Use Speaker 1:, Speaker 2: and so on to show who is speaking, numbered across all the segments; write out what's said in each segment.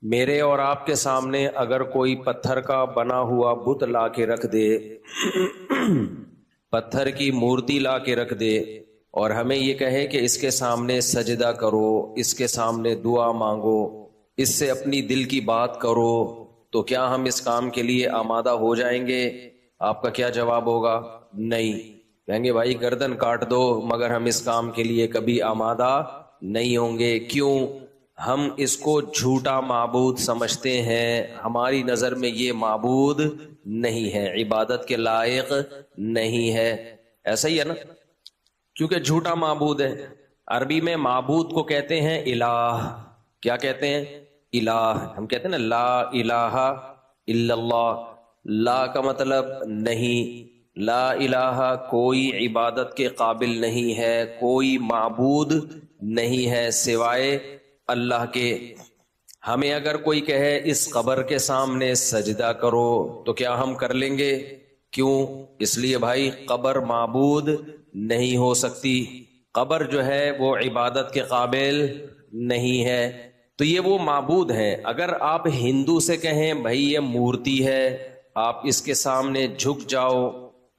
Speaker 1: میرے اور آپ کے سامنے اگر کوئی پتھر کا بنا ہوا بت لا کے رکھ دے پتھر کی مورتی لا کے رکھ دے اور ہمیں یہ کہے کہ اس کے سامنے سجدہ کرو، اس کے سامنے دعا مانگو، اس سے اپنی دل کی بات کرو، تو کیا ہم اس کام کے لیے آمادہ ہو جائیں گے؟ آپ کا کیا جواب ہوگا؟ نہیں۔ کہیں گے بھائی گردن کاٹ دو مگر ہم اس کام کے لیے کبھی آمادہ نہیں ہوں گے۔ کیوں؟ ہم اس کو جھوٹا معبود سمجھتے ہیں، ہماری نظر میں یہ معبود نہیں ہے، عبادت کے لائق نہیں ہے۔ ایسا ہی ہے نا، کیونکہ جھوٹا معبود ہے۔ عربی میں معبود کو کہتے ہیں الہ۔ کیا کہتے ہیں؟ الہ۔ ہم کہتے ہیں نا لا الہ الا اللہ، لا کا مطلب نہیں، لا الہ کوئی عبادت کے قابل نہیں ہے، کوئی معبود نہیں ہے سوائے اللہ کے۔ ہمیں اگر کوئی کہے اس قبر کے سامنے سجدہ کرو تو کیا ہم کر لیں گے؟ کیوں؟ اس لیے بھائی قبر معبود نہیں ہو سکتی، قبر جو ہے وہ عبادت کے قابل نہیں ہے، تو یہ وہ معبود ہے۔ اگر آپ ہندو سے کہیں بھائی یہ مورتی ہے، آپ اس کے سامنے جھک جاؤ،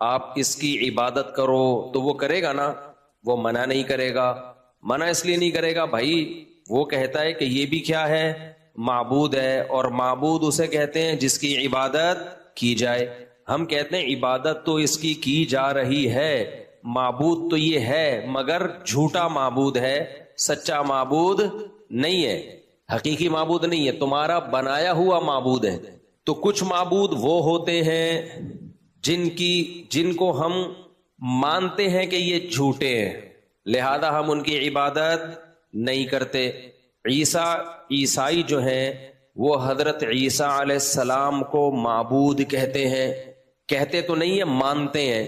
Speaker 1: آپ اس کی عبادت کرو، تو وہ کرے گا نا؟ وہ منع نہیں کرے گا۔ منع اس لیے نہیں کرے گا بھائی وہ کہتا ہے کہ یہ بھی کیا ہے؟ معبود ہے، اور معبود اسے کہتے ہیں جس کی عبادت کی جائے۔ ہم کہتے ہیں عبادت تو اس کی جا رہی ہے، معبود تو یہ ہے مگر جھوٹا معبود ہے، سچا معبود نہیں ہے، حقیقی معبود نہیں ہے، تمہارا بنایا ہوا معبود ہے۔ تو کچھ معبود وہ ہوتے ہیں جن کو ہم مانتے ہیں کہ یہ جھوٹے ہیں، لہذا ہم ان کی عبادت نہیں کرتے۔ عیسائی جو ہیں وہ حضرت عیسیٰ علیہ السلام کو معبود کہتے ہیں، کہتے تو نہیں ہیں، مانتے ہیں۔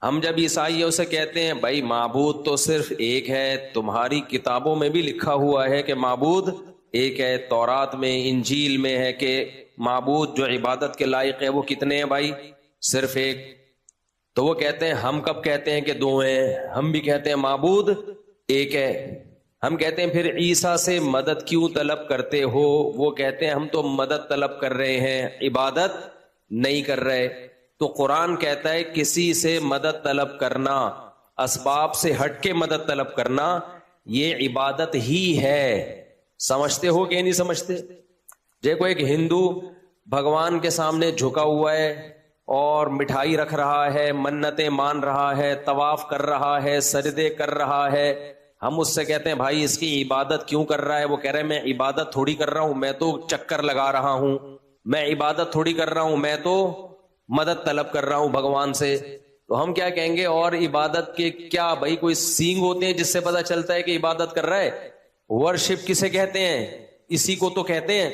Speaker 1: ہم جب عیسائیوں سے کہتے ہیں بھائی معبود تو صرف ایک ہے، تمہاری کتابوں میں بھی لکھا ہوا ہے کہ معبود ایک ہے، تورات میں انجیل میں ہے کہ معبود جو عبادت کے لائق ہے وہ کتنے ہیں بھائی؟ صرف ایک۔ تو وہ کہتے ہیں ہم کب کہتے ہیں کہ دو ہیں؟ ہم بھی کہتے ہیں معبود ایک ہے۔ ہم کہتے ہیں پھر عیسیٰ سے مدد کیوں طلب کرتے ہو؟ وہ کہتے ہیں ہم تو مدد طلب کر رہے ہیں، عبادت نہیں کر رہے۔ تو قرآن کہتا ہے کسی سے مدد طلب کرنا، اسباب سے ہٹ کے مدد طلب کرنا، یہ عبادت ہی ہے۔ سمجھتے ہو کہ نہیں سمجھتے؟ دیکھو ایک ہندو بھگوان کے سامنے جھکا ہوا ہے اور مٹھائی رکھ رہا ہے، منتیں مان رہا ہے، طواف کر رہا ہے، سجدے کر رہا ہے۔ ہم اس سے کہتے ہیں بھائی اس کی عبادت کیوں کر رہا ہے؟ وہ کہہ رہے ہیں میں عبادت تھوڑی کر رہا ہوں، میں تو چکر لگا رہا ہوں، میں عبادت تھوڑی کر رہا ہوں، میں تو مدد طلب کر رہا ہوں بھگوان سے۔ تو ہم کیا کہیں گے؟ اور عبادت کے کیا بھائی کوئی سینگ ہوتے ہیں جس سے پتا چلتا ہے کہ عبادت کر رہا ہے؟ ورشپ کسے کہتے ہیں؟ اسی کو تو کہتے ہیں۔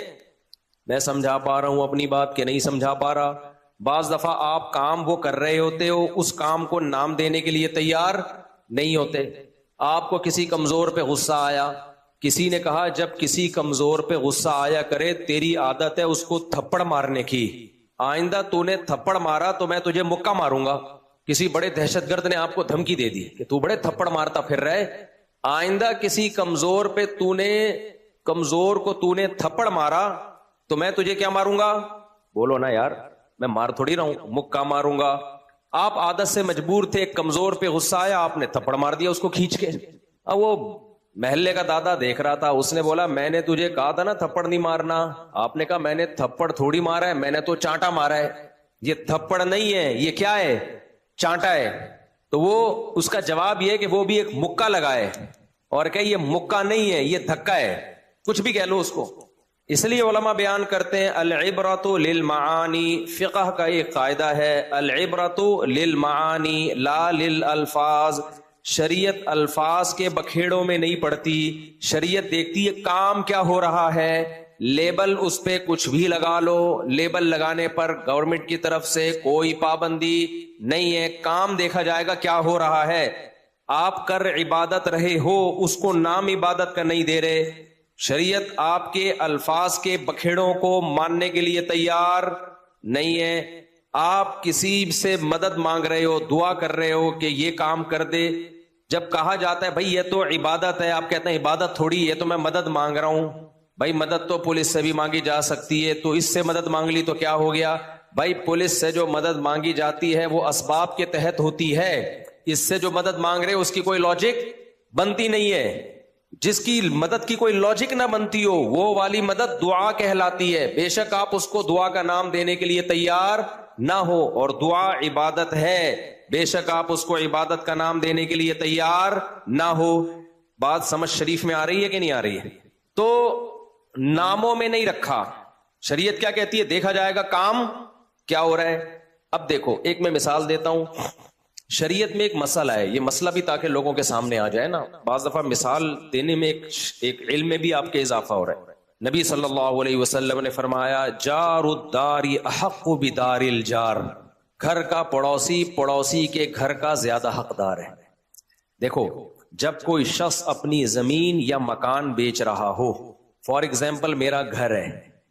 Speaker 1: میں سمجھا پا رہا ہوں اپنی بات کہ نہیں سمجھا پا رہا؟ بعض دفعہ آپ کام وہ کر رہے ہوتے ہو، اس کام کو نام دینے کے لیے تیار نہیں ہوتے۔ آپ کو کسی کمزور پہ غصہ آیا، کسی نے کہا جب کسی کمزور پہ غصہ آیا کرے تیری عادت ہے اس کو تھپڑ مارنے کی، آئندہ تو نے تھپڑ مارا تو میں تجھے مکہ ماروں گا۔ کسی بڑے دہشت گرد نے آپ کو دھمکی دے دی کہ تو بڑے تھپڑ مارتا پھر رہے، آئندہ کسی کمزور پہ کمزور کو تو نے تھپڑ مارا تو میں تجھے کیا ماروں گا؟ بولو نا یار، میں مار تھوڑی رہا ہوں، مکہ ماروں گا۔ آپ عادت سے مجبور تھے، کمزور پہ غصہ آیا، آپ نے تھپڑ مار دیا اس کو کھینچ کے۔ اب وہ محلے کا دادا دیکھ رہا تھا، اس نے بولا میں نے تجھے کہا تھا نا تھپڑ نہیں مارنا۔ آپ نے کہا میں نے تھپڑ تھوڑی مارا ہے، میں نے تو چانٹا مارا ہے، یہ تھپڑ نہیں ہے، یہ کیا ہے؟ چانٹا ہے۔ تو وہ اس کا جواب یہ ہے کہ وہ بھی ایک مکہ لگائے اور کہ یہ مکہ نہیں ہے، یہ دھکا ہے، کچھ بھی کہہ لو اس کو۔ اس لیے علماء بیان کرتے ہیں العبرۃ للمعانی، فقہ کا ایک قاعدہ ہے العبرۃ للمعانی لا للالفاظ۔ شریعت الفاظ کے بکھیڑوں میں نہیں پڑتی، شریعت دیکھتی ہے کام کیا ہو رہا ہے۔ لیبل اس پہ کچھ بھی لگا لو، لیبل لگانے پر گورنمنٹ کی طرف سے کوئی پابندی نہیں ہے، کام دیکھا جائے گا کیا ہو رہا ہے۔ آپ کر عبادت رہے ہو، اس کو نام عبادت کا نہیں دے رہے۔ شریعت آپ کے الفاظ کے بکھیڑوں کو ماننے کے لیے تیار نہیں ہے۔ آپ کسی سے مدد مانگ رہے ہو، دعا کر رہے ہو کہ یہ کام کر دے، جب کہا جاتا ہے بھائی یہ تو عبادت ہے، آپ کہتے ہیں عبادت تھوڑی، یہ تو میں مدد مانگ رہا ہوں۔ بھائی مدد تو پولیس سے بھی مانگی جا سکتی ہے، تو اس سے مدد مانگ لی تو کیا ہو گیا؟ بھائی پولیس سے جو مدد مانگی جاتی ہے وہ اسباب کے تحت ہوتی ہے، اس سے جو مدد مانگ رہے اس کی کوئی لاجک بنتی نہیں ہے۔ جس کی مدد کی کوئی لاجک نہ بنتی ہو وہ والی مدد دعا کہلاتی ہے، بے شک آپ اس کو دعا کا نام دینے کے لیے تیار نہ ہو، اور دعا عبادت ہے، بے شک آپ اس کو عبادت کا نام دینے کے لیے تیار نہ ہو۔ بات سمجھ شریف میں آ رہی ہے کہ نہیں آ رہی ہے؟ تو ناموں میں نہیں رکھا، شریعت کیا کہتی ہے؟ دیکھا جائے گا کام کیا ہو رہا ہے۔ اب دیکھو ایک میں مثال دیتا ہوں، شریعت میں ایک مسئلہ ہے، یہ مسئلہ بھی تاکہ لوگوں کے سامنے آ جائے نا، بعض دفعہ مثال دینے میں ایک علم میں بھی آپ کے اضافہ ہو رہا ہے۔ نبی صلی اللہ علیہ وسلم نے فرمایا جار الدار احق بدار الجار، گھر کا پڑوسی پڑوسی کے گھر کا زیادہ حقدار ہے۔ دیکھو جب کوئی شخص اپنی زمین یا مکان بیچ رہا ہو، فار ایگزامپل میرا گھر ہے،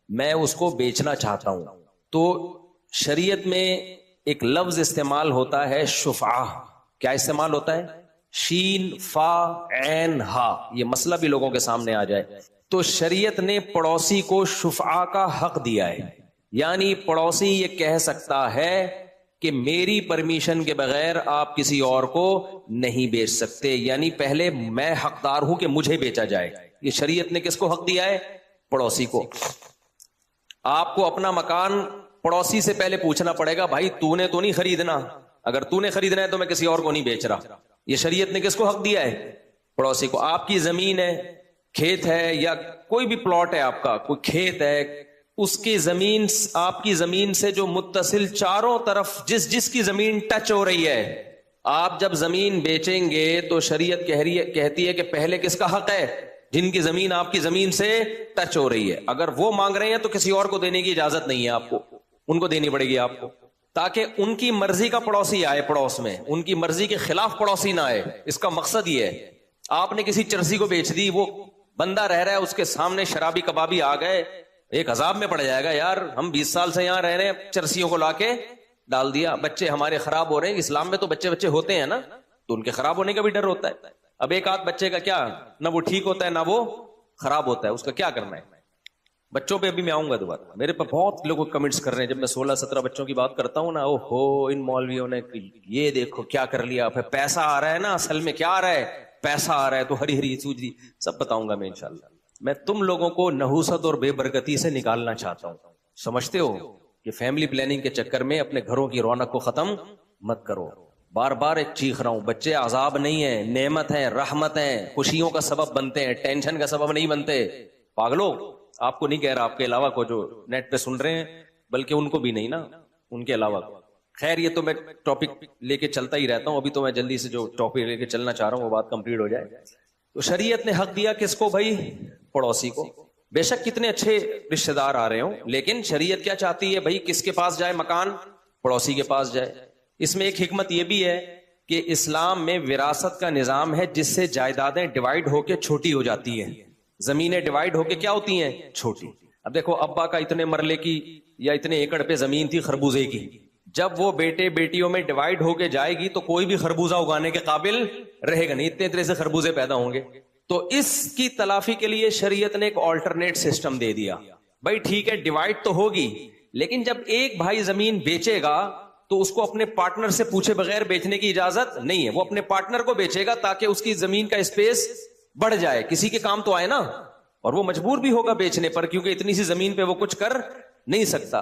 Speaker 1: میں اس کو بیچنا چاہتا ہوں، تو شریعت میں ایک لفظ استعمال ہوتا ہے شفعہ۔ کیا استعمال ہوتا ہے؟ شین فا عین ہا، یہ مسئلہ بھی لوگوں کے سامنے آ جائے۔ تو شریعت نے پڑوسی کو شفعہ کا حق دیا ہے، یعنی پڑوسی یہ کہہ سکتا ہے کہ میری پرمیشن کے بغیر آپ کسی اور کو نہیں بیچ سکتے، یعنی پہلے میں حقدار ہوں کہ مجھے بیچا جائے۔ یہ شریعت نے کس کو حق دیا ہے؟ پڑوسی کو۔ آپ کو اپنا مکان پڑوسی سے پہلے پوچھنا پڑے گا، بھائی تو نے تو نہیں خریدنا، اگر تو نے خریدنا ہے تو میں کسی اور کو نہیں بیچ رہا۔ یہ شریعت نے کس کو حق دیا ہے؟ پڑوسی کو۔ آپ کی زمین ہے، کھیت ہے، یا کوئی بھی پلاٹ ہے آپ کا، کوئی کھیت ہے، اس کی زمین آپ کی زمین سے جو متصل چاروں طرف جس کی زمین ٹچ ہو رہی ہے، آپ جب زمین بیچیں گے تو شریعت کہتی ہے کہ پہلے کس کا حق ہے؟ جن کی زمین آپ کی زمین سے ٹچ ہو رہی ہے۔ اگر وہ مانگ رہے ہیں تو کسی اور کو دینے کی اجازت نہیں ہے آپ کو، ان کو دینی پڑے گی آپ کو، تاکہ ان کی مرضی کا پڑوسی آئے پڑوس میں، ان کی مرضی کے خلاف پڑوسی نہ آئے۔ اس کا مقصد یہ ہے، آپ نے کسی چرسی کو بیچ دی، وہ بندہ رہ رہا ہے، اس کے سامنے شرابی کبابی آ گئے، ایک عذاب میں پڑ جائے گا، یار ہم 20 سال سے یہاں رہ رہے ہیں، چرسیوں کو لا کے ڈال دیا، بچے ہمارے خراب ہو رہے ہیں۔ اسلام میں تو بچے ہوتے ہیں نا، تو ان کے خراب ہونے کا بھی ڈر ہوتا ہے۔ اب ایک آدھ بچے کا کیا، نہ وہ ٹھیک ہوتا ہے نہ وہ خراب ہوتا ہے، اس کا کیا کرنا ہے؟ بچوں پہ ابھی میں آؤں گا دوبارہ، میرے پہ بہت لوگ کمنٹس کر رہے ہیں جب میں 16-17 بچوں کی بات کرتا ہوں نا، او ہو ان مولویوں نے یہ دیکھو کیا کر لیا، پھر پیسہ آ رہا ہے نا، اصل میں کیا آ رہا ہے؟ پیسہ آ رہا ہے، تو ہری ہری سوجی سب بتاؤں گا میں انشاءاللہ۔ میں تم لوگوں کو نحوست اور بے برکتی سے نکالنا چاہتا ہوں۔ سمجھتے ہو کہ فیملی پلاننگ کے چکر میں اپنے گھروں کی رونق کو ختم مت کرو۔ بار بار ایک چیخ رہا ہوں، بچے عذاب نہیں ہیں، نعمت ہیں، رحمت ہیں، خوشیوں کا سبب بنتے ہیں، ٹینشن کا سبب نہیں بنتے۔ پاگلو، آپ کو نہیں کہہ رہا، آپ کے علاوہ کو جو نیٹ پہ سن رہے ہیں، بلکہ ان کو بھی نہیں نا، ان کے علاوہ۔ خیر یہ تو میں ٹاپک لے کے چلتا ہی رہتا ہوں، ابھی تو میں جلدی سے جو ٹاپک لے کے چلنا چاہ رہا ہوں وہ بات کمپلیٹ ہو جائے۔ تو شریعت نے حق دیا کس کو بھائی؟ پڑوسی کو۔ بے شک کتنے اچھے رشتہ دار آ رہے ہوں، لیکن شریعت کیا چاہتی ہے بھائی؟ کس کے پاس جائے مکان؟ پڑوسی کے پاس جائے۔ اس میں ایک حکمت یہ بھی ہے کہ اسلام میں وراثت کا نظام ہے، جس سے جائیدادیں ڈیوائیڈ ہو کے چھوٹی ہو جاتی ہیں، زمینیں ڈیوائیڈ ہو کے کیا ہوتی ہیں؟ چھوٹی۔ اب دیکھو ابا کا اتنے مرلے کی یا اتنے ایکڑ پہ زمین تھی خربوزے کی، جب وہ بیٹے بیٹیوں میں ڈیوائیڈ ہو کے جائے گی تو کوئی بھی خربوزہ اگانے کے قابل رہے گا نہیں، اتنے اتنے سے خربوزے پیدا ہوں گے۔ تو اس کی تلافی کے لیے شریعت نے ایک آلٹرنیٹ سسٹم دے دیا، بھائی ٹھیک ہے ڈیوائیڈ تو ہوگی، لیکن جب ایک بھائی زمین بیچے گا تو اس کو اپنے پارٹنر سے پوچھے بغیر بیچنے کی اجازت نہیں ہے، وہ اپنے پارٹنر کو بیچے گا تاکہ اس کی زمین کا اسپیس بڑھ جائے، کسی کے کام تو آئے نا، اور وہ مجبور بھی ہوگا بیچنے پر کیونکہ اتنی سی زمین پہ وہ کچھ کر نہیں سکتا۔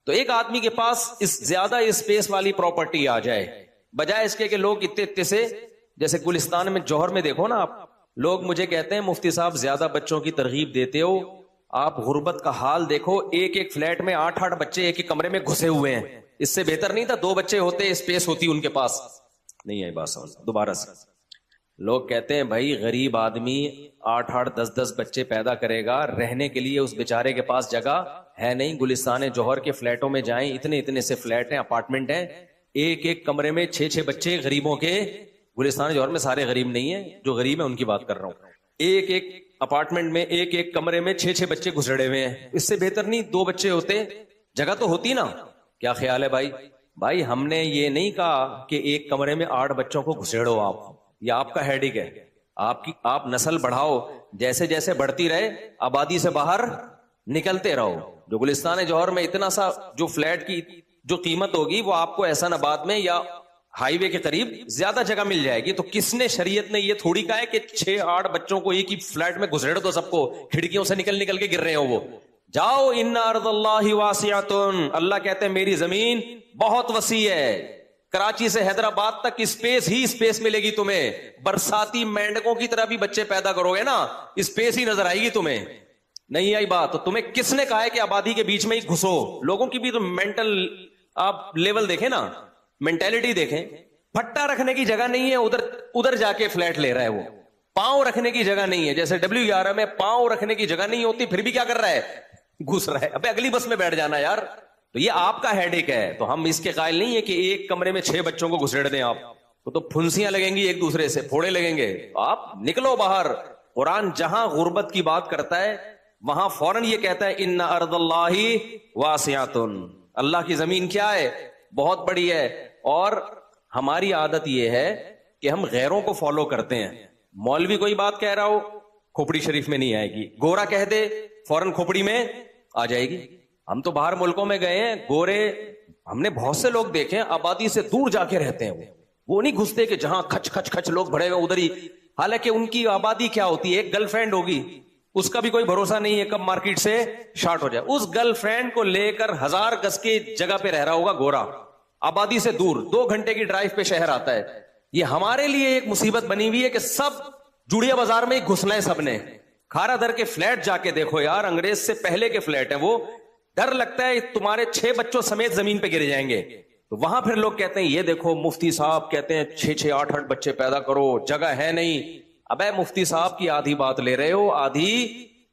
Speaker 1: تو ایک آدمی کے پاس اس زیادہ اسپیس والی پراپرٹی آ جائے، بجائے اس کے کہ لوگ اتنے سے، جیسے گلستان میں جوہر میں دیکھو نا آپ، لوگ مجھے کہتے ہیں مفتی صاحب زیادہ بچوں کی ترغیب دیتے ہو، آپ غربت کا حال دیکھو، ایک ایک فلیٹ میں 8-8 بچے ایک ایک کمرے میں گھسے ہوئے ہیں، اس سے بہتر نہیں تھا 2 بچے ہوتے، اسپیس ہوتی ان کے پاس؟ نہیں ہے بات سمجھ دوبارہ سے۔ لوگ کہتے ہیں بھائی غریب آدمی 8-8 10-10 بچے پیدا کرے گا، رہنے کے لیے اس بیچارے کے پاس جگہ ہے نہیں۔ گلستان جوہر کے فلیٹوں میں جائیں، اتنے اتنے سے فلیٹ ہیں، اپارٹمنٹ ہیں، ایک ایک کمرے میں 6-6 بچے غریبوں کے۔ گلستان جوہر میں سارے غریب نہیں ہیں، جو غریب ہیں ان کی بات کر رہا ہوں۔ ایک ایک اپارٹمنٹ میں ایک ایک کمرے میں 6-6 بچے گھسڑے ہوئے ہیں، اس سے بہتر نہیں 2 بچے ہوتے؟ جگہ تو ہوتی نا۔ کیا خیال ہے بھائی؟ بھائی ہم نے یہ نہیں کہا کہ ایک کمرے میں 8 بچوں کو گھسیڑو آپ، یہ آپ کا ہیڈک ہے۔ آپ نسل بڑھاؤ، جیسے جیسے بڑھتی رہے آبادی سے باہر نکلتے رہو. جو گلستان جوہر میں اتنا سا جو فلیٹ کی جو قیمت ہوگی وہ آپ کو احسان آباد میں یا ہائی وے کے قریب زیادہ جگہ مل جائے گی. تو کس نے، شریعت نے یہ تھوڑی کہا ہے کہ 6-8 بچوں کو ایک ہی فلیٹ میں گھسیڑ دو سب کو، کھڑکیوں سے نکل نکل کے گر رہے ہو وہ. جاؤ، ان ارض اللہ واسعۃ، اللہ کہتے ہیں میری زمین بہت وسیع ہے. کراچی سے حیدرآباد تک اسپیس ہی اسپیس ملے گی تمہیں. برساتی مینڈکوں کی طرح بھی بچے پیدا کرو گے نا، اسپیس ہی نظر آئے گی تمہیں. نہیں آئی بات؟ تو تمہیں کس نے کہا ہے کہ آبادی کے بیچ میں ہی گھسو؟ لوگوں کی بھی تو مینٹل آپ لیول دیکھیں نا، مینٹیلٹی دیکھیں. پھٹا رکھنے کی جگہ نہیں ہے، ادھر جا کے فلیٹ لے رہا ہے وہ. پاؤں رکھنے کی جگہ نہیں ہے، جیسے W11 میں پاؤں رکھنے کی جگہ نہیں ہوتی، پھر بھی کیا کر رہا ہے؟ گھس رہا ہے. ابے اگلی بس میں بیٹھ جانا یار. تو یہ آپ کا ہیڈ ایک ہے. تو ہم اس کے قائل نہیں ہے کہ ایک کمرے میں 6 بچوں کو گھسیڑ دیں آپ، تو پھنسیاں لگیں گی ایک دوسرے سے، پھوڑے لگیں گے. آپ نکلو باہر. قرآن جہاں غربت کی بات کرتا ہے وہاں فوراً یہ کہتا ہے ان ارض اللہ واسعۃ، اللہ کی زمین کیا ہے؟ بہت بڑی ہے. اور ہماری عادت یہ ہے کہ ہم غیروں کو فالو کرتے ہیں. مولوی کوئی بات کہہ رہا ہو کھوپڑی شریف میں نہیں آئے گی، گورا کہہ دے فوراً کھوپڑی میں آ جائے گی. ہم تو باہر ملکوں میں گئے ہیں، گورے ہم نے بہت سے لوگ دیکھے ہیں آبادی سے دور جا کے رہتے ہیں. وہ نہیں گھستے کہ جہاں کھچ کھچ کھچ لوگ بڑے ہوئے ادھر ہی. حالانکہ ان کی آبادی کیا ہوتی ہے؟ ایک گرل فرینڈ ہوگی، اس کا بھی کوئی بھروسہ نہیں ہے کب مارکیٹ سے شارٹ ہو جائے. اس گرل فرینڈ کو لے کر 1000 گز کی جگہ پہ رہ رہا ہوگا گورا، آبادی سے دور، 2 گھنٹے کی ڈرائیو پہ شہر آتا ہے. یہ ہمارے لیے ایک مصیبت بنی ہوئی ہے کہ سب جوڑیا بازار میں ہی گھسنا ہے سب نے. کھارا در کے فلیٹ جا کے دیکھو یار، انگریز سے پہلے کے فلیٹ ہیں وہ. ڈر لگتا ہے تمہارے 6 بچوں سمیت زمین پہ گر جائیں گے. تو وہاں پھر لوگ کہتے ہیں یہ دیکھو مفتی صاحب کہتے ہیں 6-6 8-8 بچے پیدا کرو، جگہ ہے نہیں. ابے مفتی صاحب کی آدھی بات لے رہے ہو، آدھی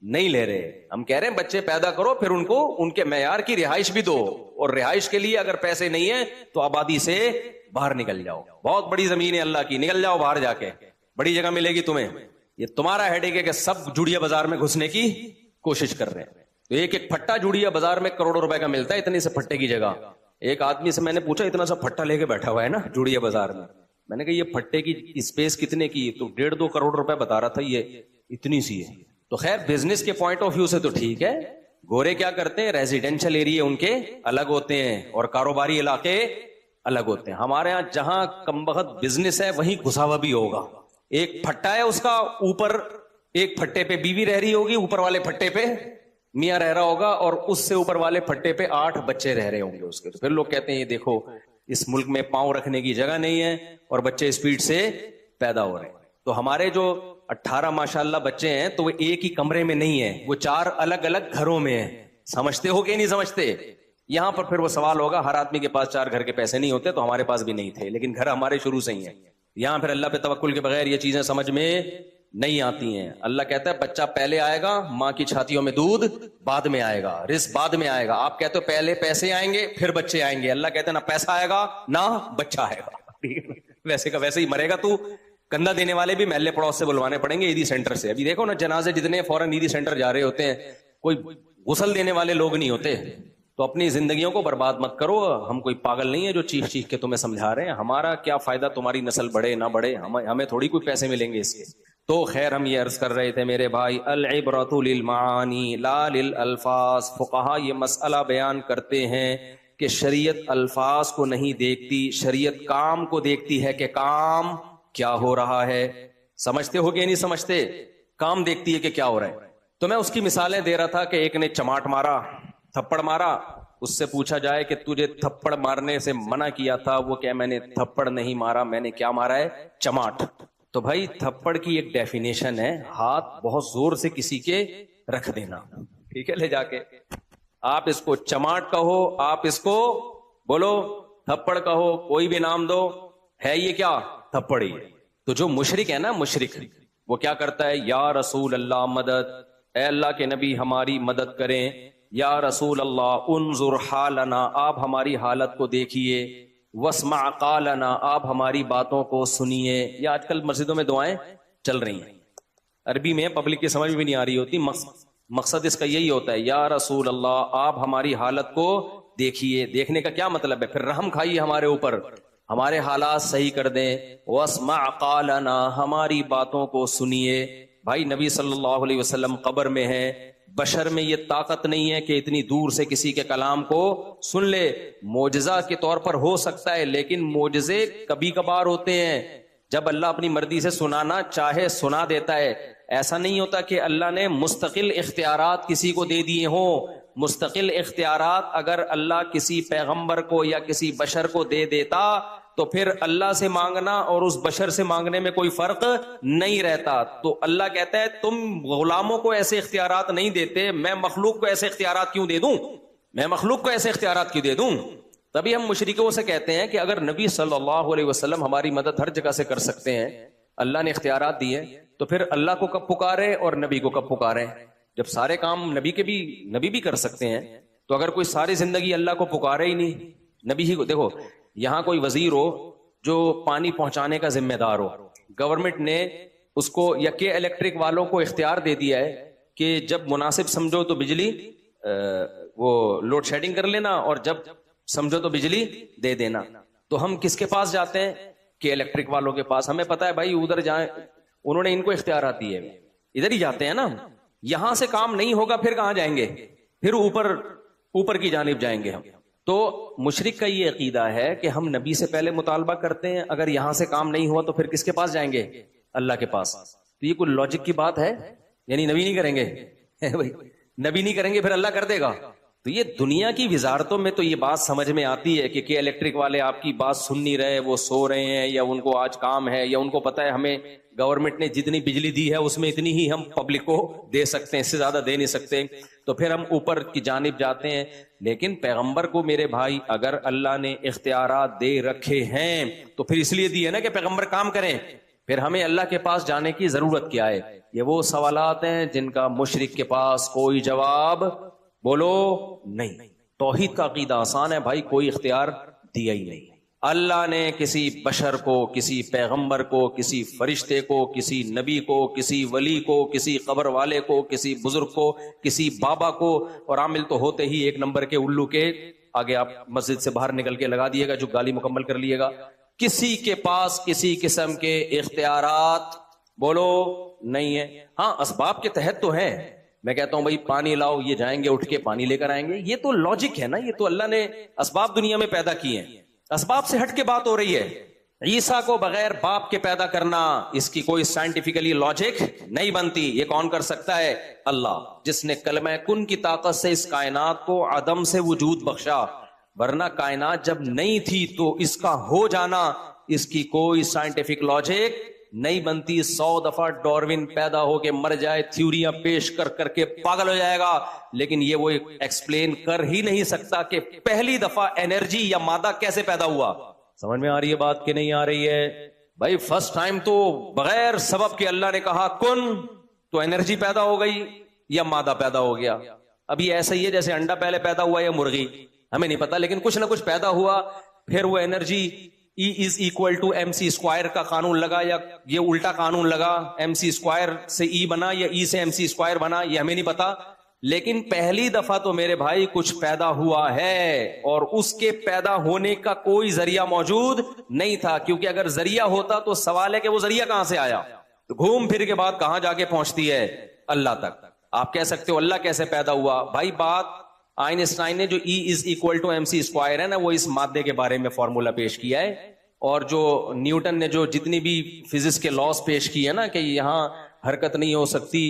Speaker 1: نہیں لے رہے. ہم کہہ رہے ہیں بچے پیدا کرو، پھر ان کو ان کے معیار کی رہائش بھی دو. اور رہائش کے لیے اگر پیسے نہیں ہیں تو آبادی سے باہر نکل جاؤ. بہت بڑی زمین ہے اللہ کی، نکل جاؤ باہر جا کے، بڑی جگہ ملے گی تمہیں. یہ تمہارا ہیڈ ایک ہے کہ سب جوڑیا بازار میں گھسنے کی کوشش کر رہے ہیں. تو ایک پھٹا جوڑیا بازار میں کروڑوں روپے کا ملتا ہے اتنے سے پھٹے کی جگہ. ایک آدمی سے میں نے پوچھا اتنا سا پھٹا لے کے بیٹھا ہوا ہے نا جوڑیا بازار میں. میں نے کہا یہ پھٹے کی اسپیس کتنے کی؟ تو 1.5-2 کروڑ روپے بتا رہا تھا، یہ اتنی سی ہے. تو خیر بزنس کے پوائنٹ آف ویو سے تو ٹھیک ہے. گورے کیا کرتے ہیں؟ ریزیڈینشل ایریا ان کے الگ ہوتے ہیں اور کاروباری علاقے الگ ہوتے ہیں. ہمارے ہاں جہاں کم بخت بزنس ہے وہیں گھسا ہوا بھی ہوگا. ایک پھٹا ہے اس کا، اوپر ایک پھٹے پہ بیوی رہ رہی ہوگی، اوپر والے پھٹے پہ میاں رہ رہا ہوگا، اور اس سے اوپر والے پھٹے پہ 8 بچے رہ رہے ہوں گے اس کے. تو پھر لوگ کہتے ہیں یہ دیکھو اس ملک میں پاؤں رکھنے کی جگہ نہیں ہے اور بچے اسپیڈ سے پیدا ہو رہے ہیں. تو ہمارے جو 18 ماشاءاللہ بچے ہیں تو وہ ایک ہی کمرے میں نہیں ہیں، وہ 4 الگ الگ گھروں میں ہیں. سمجھتے ہو کہ نہیں سمجھتے؟ یہاں پر پھر وہ سوال ہوگا ہر آدمی کے پاس 4 گھر کے پیسے نہیں ہوتے، تو ہمارے پاس بھی نہیں تھے، لیکن گھر ہمارے شروع سے ہی ہیں. یہاں پھر اللہ پہ توکل کے بغیر یہ چیزیں سمجھ میں نہیں آتی ہیں. اللہ کہتا ہے بچہ پہلے آئے گا، ماں کی چھاتیوں میں دودھ بعد میں آئے گا، رزق بعد میں آئے گا. آپ کہتے ہو پہلے پیسے آئیں گے پھر بچے آئیں گے. اللہ کہتا ہے نہ پیسہ آئے گا نہ بچہ آئے گا. ویسے کا ویسے ہی مرے گا تو. کندھا دینے والے بھی محلے پڑوس سے بلوانے پڑیں گے عیدی سینٹر سے. ابھی دیکھو نا جنازے جتنے فوراً عیدی سینٹر جا رہے ہوتے ہیں، کوئی غسل دینے والے لوگ نہیں ہوتے. تو اپنی زندگیوں کو برباد مت کرو. ہم کوئی پاگل نہیں ہے جو چیخ چیخ کے تمہیں سمجھا رہے ہیں. ہمارا کیا فائدہ تمہاری نسل بڑھے نہ بڑھے، ہمیں تھوڑی کوئی پیسے ملیں گے اس کے. تو خیر ہم یہ عرض کر رہے تھے میرے بھائی، العبرۃ للمعانی لا للالفاظ. فقہا یہ مسئلہ بیان کرتے ہیں کہ شریعت الفاظ کو نہیں دیکھتی، شریعت کام کو دیکھتی ہے کہ کام کیا ہو رہا ہے. سمجھتے ہو کہ نہیں سمجھتے؟ کام دیکھتی ہے کہ کیا ہو رہا ہے. تو میں اس کی مثالیں دے رہا تھا کہ ایک نے چماٹ مارا، تھپڑ مارا. اس سے پوچھا جائے کہ تجھے تھپڑ مارنے سے منع کیا تھا، وہ کہ میں نے تھپڑ نہیں مارا، میں نے کیا مارا ہے؟ چماٹ. تو بھائی تھپڑ کی ایک ڈیفینیشن ہے ہاتھ بہت زور سے کسی کے رکھ دینا. ٹھیک ہے، لے جا کے آپ اس کو چماٹ کہو، آپ اس کو بولو تھپڑ کہو، کوئی بھی نام دو، ہے یہ کیا؟ تھپڑ ہی. تو جو مشرک ہے نا، مشرک وہ کیا کرتا ہے؟ یا رسول اللہ مدد، اے اللہ کے نبی ہماری مدد کریں. یا رسول اللہ انظر حالنا، آپ ہماری حالت کو دیکھیے. واسمع قالنا، آپ ہماری باتوں کو سنیے. یا آج کل مسجدوں میں دعائیں چل رہی ہیں عربی میں، پبلک کی سمجھ بھی نہیں آ رہی ہوتی. مقصد اس کا یہی ہوتا ہے یا رسول اللہ آپ ہماری حالت کو دیکھیے. دیکھنے کا کیا مطلب ہے؟ پھر رحم کھائیے ہمارے اوپر. ہمارے حالات صحیح کر دیں. واسمع قالنا، ہماری باتوں کو سنیے. بھائی نبی صلی اللہ علیہ وسلم قبر میں ہیں، بشر میں یہ طاقت نہیں ہے کہ اتنی دور سے کسی کے کلام کو سن لے. معجزہ کے طور پر ہو سکتا ہے، لیکن معجزے کبھی کبھار ہوتے ہیں، جب اللہ اپنی مرضی سے سنانا چاہے سنا دیتا ہے. ایسا نہیں ہوتا کہ اللہ نے مستقل اختیارات کسی کو دے دیے ہوں. مستقل اختیارات اگر اللہ کسی پیغمبر کو یا کسی بشر کو دے دیتا تو پھر اللہ سے مانگنا اور اس بشر سے مانگنے میں کوئی فرق نہیں رہتا. تو اللہ کہتا ہے تم غلاموں کو ایسے اختیارات نہیں دیتے، میں مخلوق کو ایسے اختیارات کیوں دے دوں؟ میں مخلوق کو ایسے اختیارات کیوں دے دوں؟ تبھی ہم مشرکوں سے کہتے ہیں کہ اگر نبی صلی اللہ علیہ وسلم ہماری مدد ہر جگہ سے کر سکتے ہیں، اللہ نے اختیارات دیے، تو پھر اللہ کو کب پکارے اور نبی کو کب پکارے؟ جب سارے کام نبی بھی کر سکتے ہیں، تو اگر کوئی ساری زندگی اللہ کو پکارے ہی نہیں، نبی ہی کو. دیکھو یہاں کوئی وزیر ہو جو پانی پہنچانے کا ذمہ دار ہو، گورنمنٹ نے اس کو یا کہ الیکٹرک والوں کو اختیار دے دیا ہے کہ جب مناسب سمجھو تو بجلی وہ لوڈ شیڈنگ کر لینا اور جب سمجھو تو بجلی دے دینا. تو ہم کس کے پاس جاتے ہیں؟ کہ الیکٹرک والوں کے پاس. ہمیں پتا ہے بھائی ادھر جائیں، انہوں نے ان کو اختیارات دیے، ادھر ہی جاتے ہیں نا. یہاں سے کام نہیں ہوگا پھر کہاں جائیں گے؟ پھر اوپر کی جانب جائیں گے ہم. تو مشرک کا یہ عقیدہ ہے کہ ہم نبی سے پہلے مطالبہ کرتے ہیں، اگر یہاں سے کام نہیں ہوا تو پھر کس کے پاس جائیں گے؟ اللہ کے پاس. تو یہ کوئی لاجک کی بات ہے؟ یعنی نبی نہیں کریں گے بھائی، نبی نہیں کریں گے پھر اللہ کر دے گا؟ تو یہ دنیا کی وزارتوں میں تو یہ بات سمجھ میں آتی ہے کہ الیکٹرک والے آپ کی بات سن نہیں رہے، وہ سو رہے ہیں، یا ان کو آج کام ہے، یا ان کو پتا ہے ہمیں گورنمنٹ نے جتنی بجلی دی ہے اس میں اتنی ہی ہم پبلک کو دے سکتے ہیں، اس سے زیادہ دے نہیں سکتے، تو پھر ہم اوپر کی جانب جاتے ہیں. لیکن پیغمبر کو میرے بھائی اگر اللہ نے اختیارات دے رکھے ہیں تو پھر اس لیے دی ہے نا کہ پیغمبر کام کریں. پھر ہمیں اللہ کے پاس جانے کی ضرورت کیا ہے؟ یہ وہ سوالات ہیں جن کا مشرک کے پاس کوئی جواب بولو نہیں. توحید کا عقیدہ آسان ہے بھائی، کوئی اختیار دیا ہی نہیں. اللہ نے کسی بشر کو، کسی پیغمبر کو، کسی فرشتے کو، کسی نبی کو، کسی ولی کو، کسی قبر والے کو، کسی بزرگ کو، کسی بابا کو، اور عامل تو ہوتے ہی ایک نمبر کے الو کے آگے آپ مسجد سے باہر نکل کے لگا دیے گا جو گالی مکمل کر لیے گا. کسی کے پاس کسی قسم کے اختیارات بولو نہیں ہے. ہاں اسباب کے تحت تو ہیں. میں کہتا ہوں بھائی پانی لاؤ، یہ جائیں گے اٹھ کے پانی لے کر آئیں گے، یہ تو لاجک ہے نا. یہ تو اللہ نے اسباب دنیا میں پیدا کیے ہیں، اسباب سے ہٹ کے بات ہو رہی ہے. عیسیٰ کو بغیر باپ کے پیدا کرنا، اس کی کوئی سائنٹیفکلی لاجک نہیں بنتی. یہ کون کر سکتا ہے؟ اللہ، جس نے کلمہ کن کی طاقت سے اس کائنات کو عدم سے وجود بخشا. ورنہ کائنات جب نہیں تھی تو اس کا ہو جانا، اس کی کوئی سائنٹیفک لاجک نہیں بنتی. 100 دفعہ ڈاروین پیدا ہو کے مر جائے، تھیوریاں پیش کر کر کے پاگل ہو جائے گا، لیکن یہ وہ ایکسپلین کر ہی نہیں سکتا کہ پہلی دفعہ انرجی یا مادہ کیسے پیدا ہوا. سمجھ میں آ رہی ہے بات کہ نہیں آ رہی ہے؟ بھائی فرسٹ ٹائم تو بغیر سبب کے اللہ نے کہا کن، تو انرجی پیدا ہو گئی یا مادہ پیدا ہو گیا. ابھی ایسا ہی ہے جیسے انڈا پہلے پیدا ہوا یا مرغی، ہمیں نہیں پتا، لیکن کچھ نہ کچھ پیدا ہوا. پھر وہ انرجی E = mc² کا قانون لگا یا یہ الٹا قانون لگا، mc² سے E بنا یا E سے mc² بنا، یہ ہمیں نہیں پتا. لیکن پہلی دفعہ تو میرے بھائی کچھ پیدا ہوا ہے، اور اس کے پیدا ہونے کا کوئی ذریعہ موجود نہیں تھا. کیونکہ اگر ذریعہ ہوتا تو سوال ہے کہ وہ ذریعہ کہاں سے آیا؟ تو گھوم پھر کے بعد کہاں جا کے پہنچتی ہے؟ اللہ تک. آپ کہہ سکتے ہو اللہ کیسے پیدا ہوا؟ بھائی بات آئنسٹائن نے جو E = mc² ہے نا، وہ اس مادے کے بارے میں فارمولا پیش کیا ہے. اور جو نیوٹن نے جو جتنی بھی فزکس کے لاز پیش کی ہے نا کہ یہاں حرکت نہیں ہو سکتی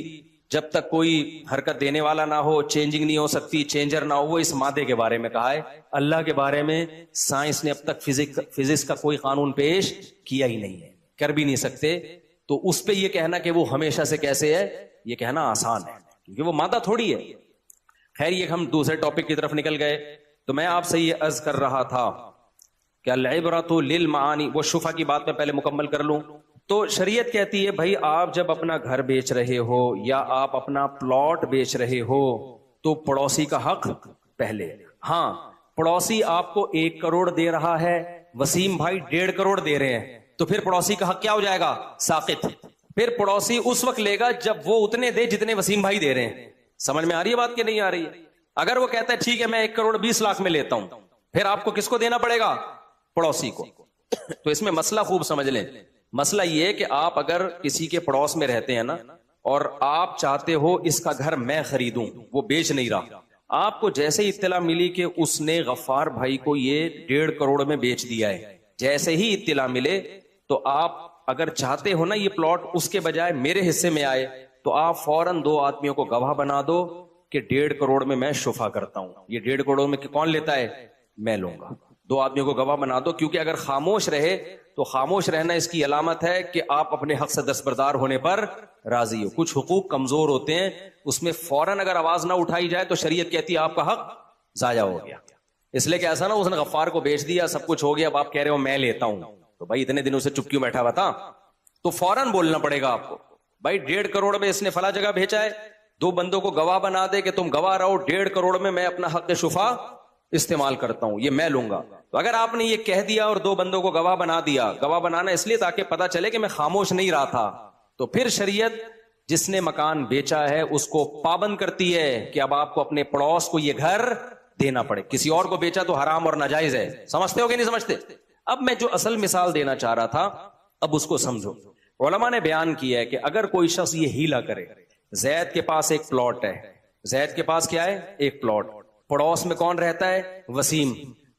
Speaker 1: جب تک کوئی حرکت دینے والا نہ ہو، چینجنگ نہیں ہو سکتی چینجر نہ ہو، وہ اس مادے کے بارے میں کہا ہے. اللہ کے بارے میں سائنس نے اب تک فزکس کا کوئی قانون پیش کیا ہی نہیں ہے، کر بھی نہیں سکتے. تو اس پہ یہ کہنا کہ وہ ہمیشہ سے کیسے ہے، یہ کہنا آسان ہے کیونکہ وہ مادہ تھوڑی ہے. خیر یہ ہم دوسرے ٹاپک کی طرف نکل گئے. تو میں آپ سے یہ عرض کر رہا تھا کہ العبرۃ للمعانی، وہ شفا کی بات میں پہلے مکمل کر لوں. تو شریعت کہتی ہے بھائی آپ جب اپنا گھر بیچ رہے ہو یا آپ اپنا پلاٹ بیچ رہے ہو تو پڑوسی کا حق پہلے. ہاں پڑوسی آپ کو 1 کروڑ دے رہا ہے، وسیم بھائی 1.5 کروڑ دے رہے ہیں، تو پھر پڑوسی کا حق کیا ہو جائے گا؟ ساقط. پھر پڑوسی اس وقت لے گا جب وہ اتنے دے جتنے وسیم بھائی دے رہے ہیں. سمجھ میں آ رہی ہے بات کہ نہیں آ رہی ہے؟ اگر وہ کہتا ہے ٹھیک ہے میں 1 کروڑ 20 لاکھ میں لیتا ہوں، پھر آپ کو کس کو دینا پڑے گا؟ پڑوسی کو. تو اس میں مسئلہ خوب سمجھ لیں. مسئلہ یہ ہے کہ آپ اگر کسی کے پڑوس میں رہتے ہیں نا اور آپ چاہتے ہو اس کا گھر میں خریدوں, وہ بیچ نہیں رہا, آپ کو جیسے ہی اطلاع ملی کہ اس نے غفار بھائی کو یہ 1.5 کروڑ میں بیچ دیا ہے, جیسے ہی اطلاع ملے تو آپ اگر چاہتے ہو نا یہ پلاٹ اس کے بجائے میرے حصے میں آئے, تو آپ فوراً 2 آدمیوں کو گواہ بنا دو کہ 1.5 کروڑ میں شفا کرتا ہوں. یہ 1.5 کروڑ میں کون لیتا ہے؟ میں لوں گا. 2 آدمیوں کو گواہ بنا دو, کیونکہ اگر خاموش رہے تو خاموش رہنا اس کی علامت ہے کہ آپ اپنے حق سے دستبردار ہونے پر راضی ہو. کچھ حقوق کمزور ہوتے ہیں, اس میں فوراً اگر آواز نہ اٹھائی جائے تو شریعت کہتی ہے آپ کا حق ضائع ہو گیا. اس لیے کہ ایسا نا اس نے غفار کو بیچ دیا, سب کچھ ہو گیا, اب آپ کہہ رہے ہو میں لیتا ہوں, تو بھائی اتنے دنوں سے چپ کیوں بیٹھا ہوا تھا؟ تو فوراً بولنا پڑے گا آپ کو, بھائی 1.5 کروڑ میں اس نے فلاں جگہ بھیجا ہے, 2 بندوں کو گواہ بنا دے کہ تم گواہ رہو, 1.5 کروڑ میں اپنا حق شفا استعمال کرتا ہوں, یہ میں لوں گا. تو اگر آپ نے یہ کہہ دیا اور 2 بندوں کو گواہ بنا دیا, گواہ بنانا اس لیے تاکہ پتا چلے کہ میں خاموش نہیں رہا تھا, تو پھر شریعت جس نے مکان بیچا ہے اس کو پابند کرتی ہے کہ اب آپ کو اپنے پڑوس کو یہ گھر دینا پڑے. کسی اور کو بیچا تو حرام اور ناجائز ہے. سمجھتے ہو کہ نہیں سمجھتے؟ اب میں جو اصل مثال دینا چاہ رہا تھا اب اس کو سمجھو. علماء نے بیان کیا ہے کہ اگر کوئی شخص یہ ہیلا کرے, زید کے پاس ایک پلاٹ ہے, زید کے پاس کیا ہے؟ ایک پلاٹ. پڑوس میں کون رہتا ہے؟ وسیم.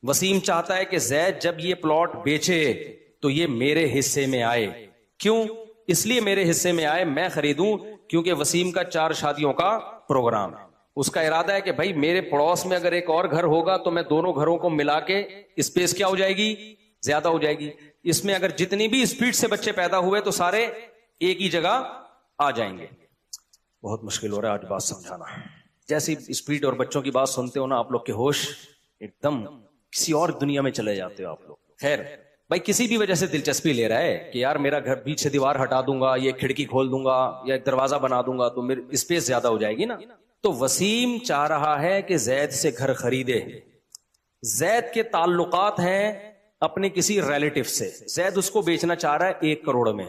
Speaker 1: وسیم چاہتا ہے کہ زید جب یہ پلاٹ بیچے تو یہ میرے حصے میں آئے. کیوں؟ اس لیے میرے حصے میں آئے, میں خریدوں, کیونکہ وسیم کا 4 شادیوں کا پروگرام ہے. اس کا ارادہ ہے کہ بھائی میرے پڑوس میں اگر ایک اور گھر ہوگا تو میں دونوں گھروں کو ملا کے اسپیس کیا ہو جائے گی؟ زیادہ ہو جائے گی. اس میں اگر جتنی بھی اسپیڈ سے بچے پیدا ہوئے تو سارے ایک ہی جگہ آ جائیں گے. بہت مشکل ہو رہا ہے آج بات سمجھانا. جیسی اسپیڈ اور بچوں کی بات سنتے ہو نا آپ لوگ کے ہوش ایک دم کسی اور دنیا میں چلے جاتے ہو آپ لوگ. خیر بھائی کسی بھی وجہ سے دلچسپی لے رہا ہے کہ یار میرا گھر بیچ سے دیوار ہٹا دوں گا, یہ کھڑکی کھول دوں گا یا ایک دروازہ بنا دوں گا تو میری اسپیس زیادہ ہو جائے گی نا. تو وسیم چاہ رہا ہے کہ زید سے گھر خریدے. زید کے تعلقات ہیں اپنے کسی ریلیٹو سے, زید اس کو بیچنا چاہ رہا ہے 1 کروڑ میں.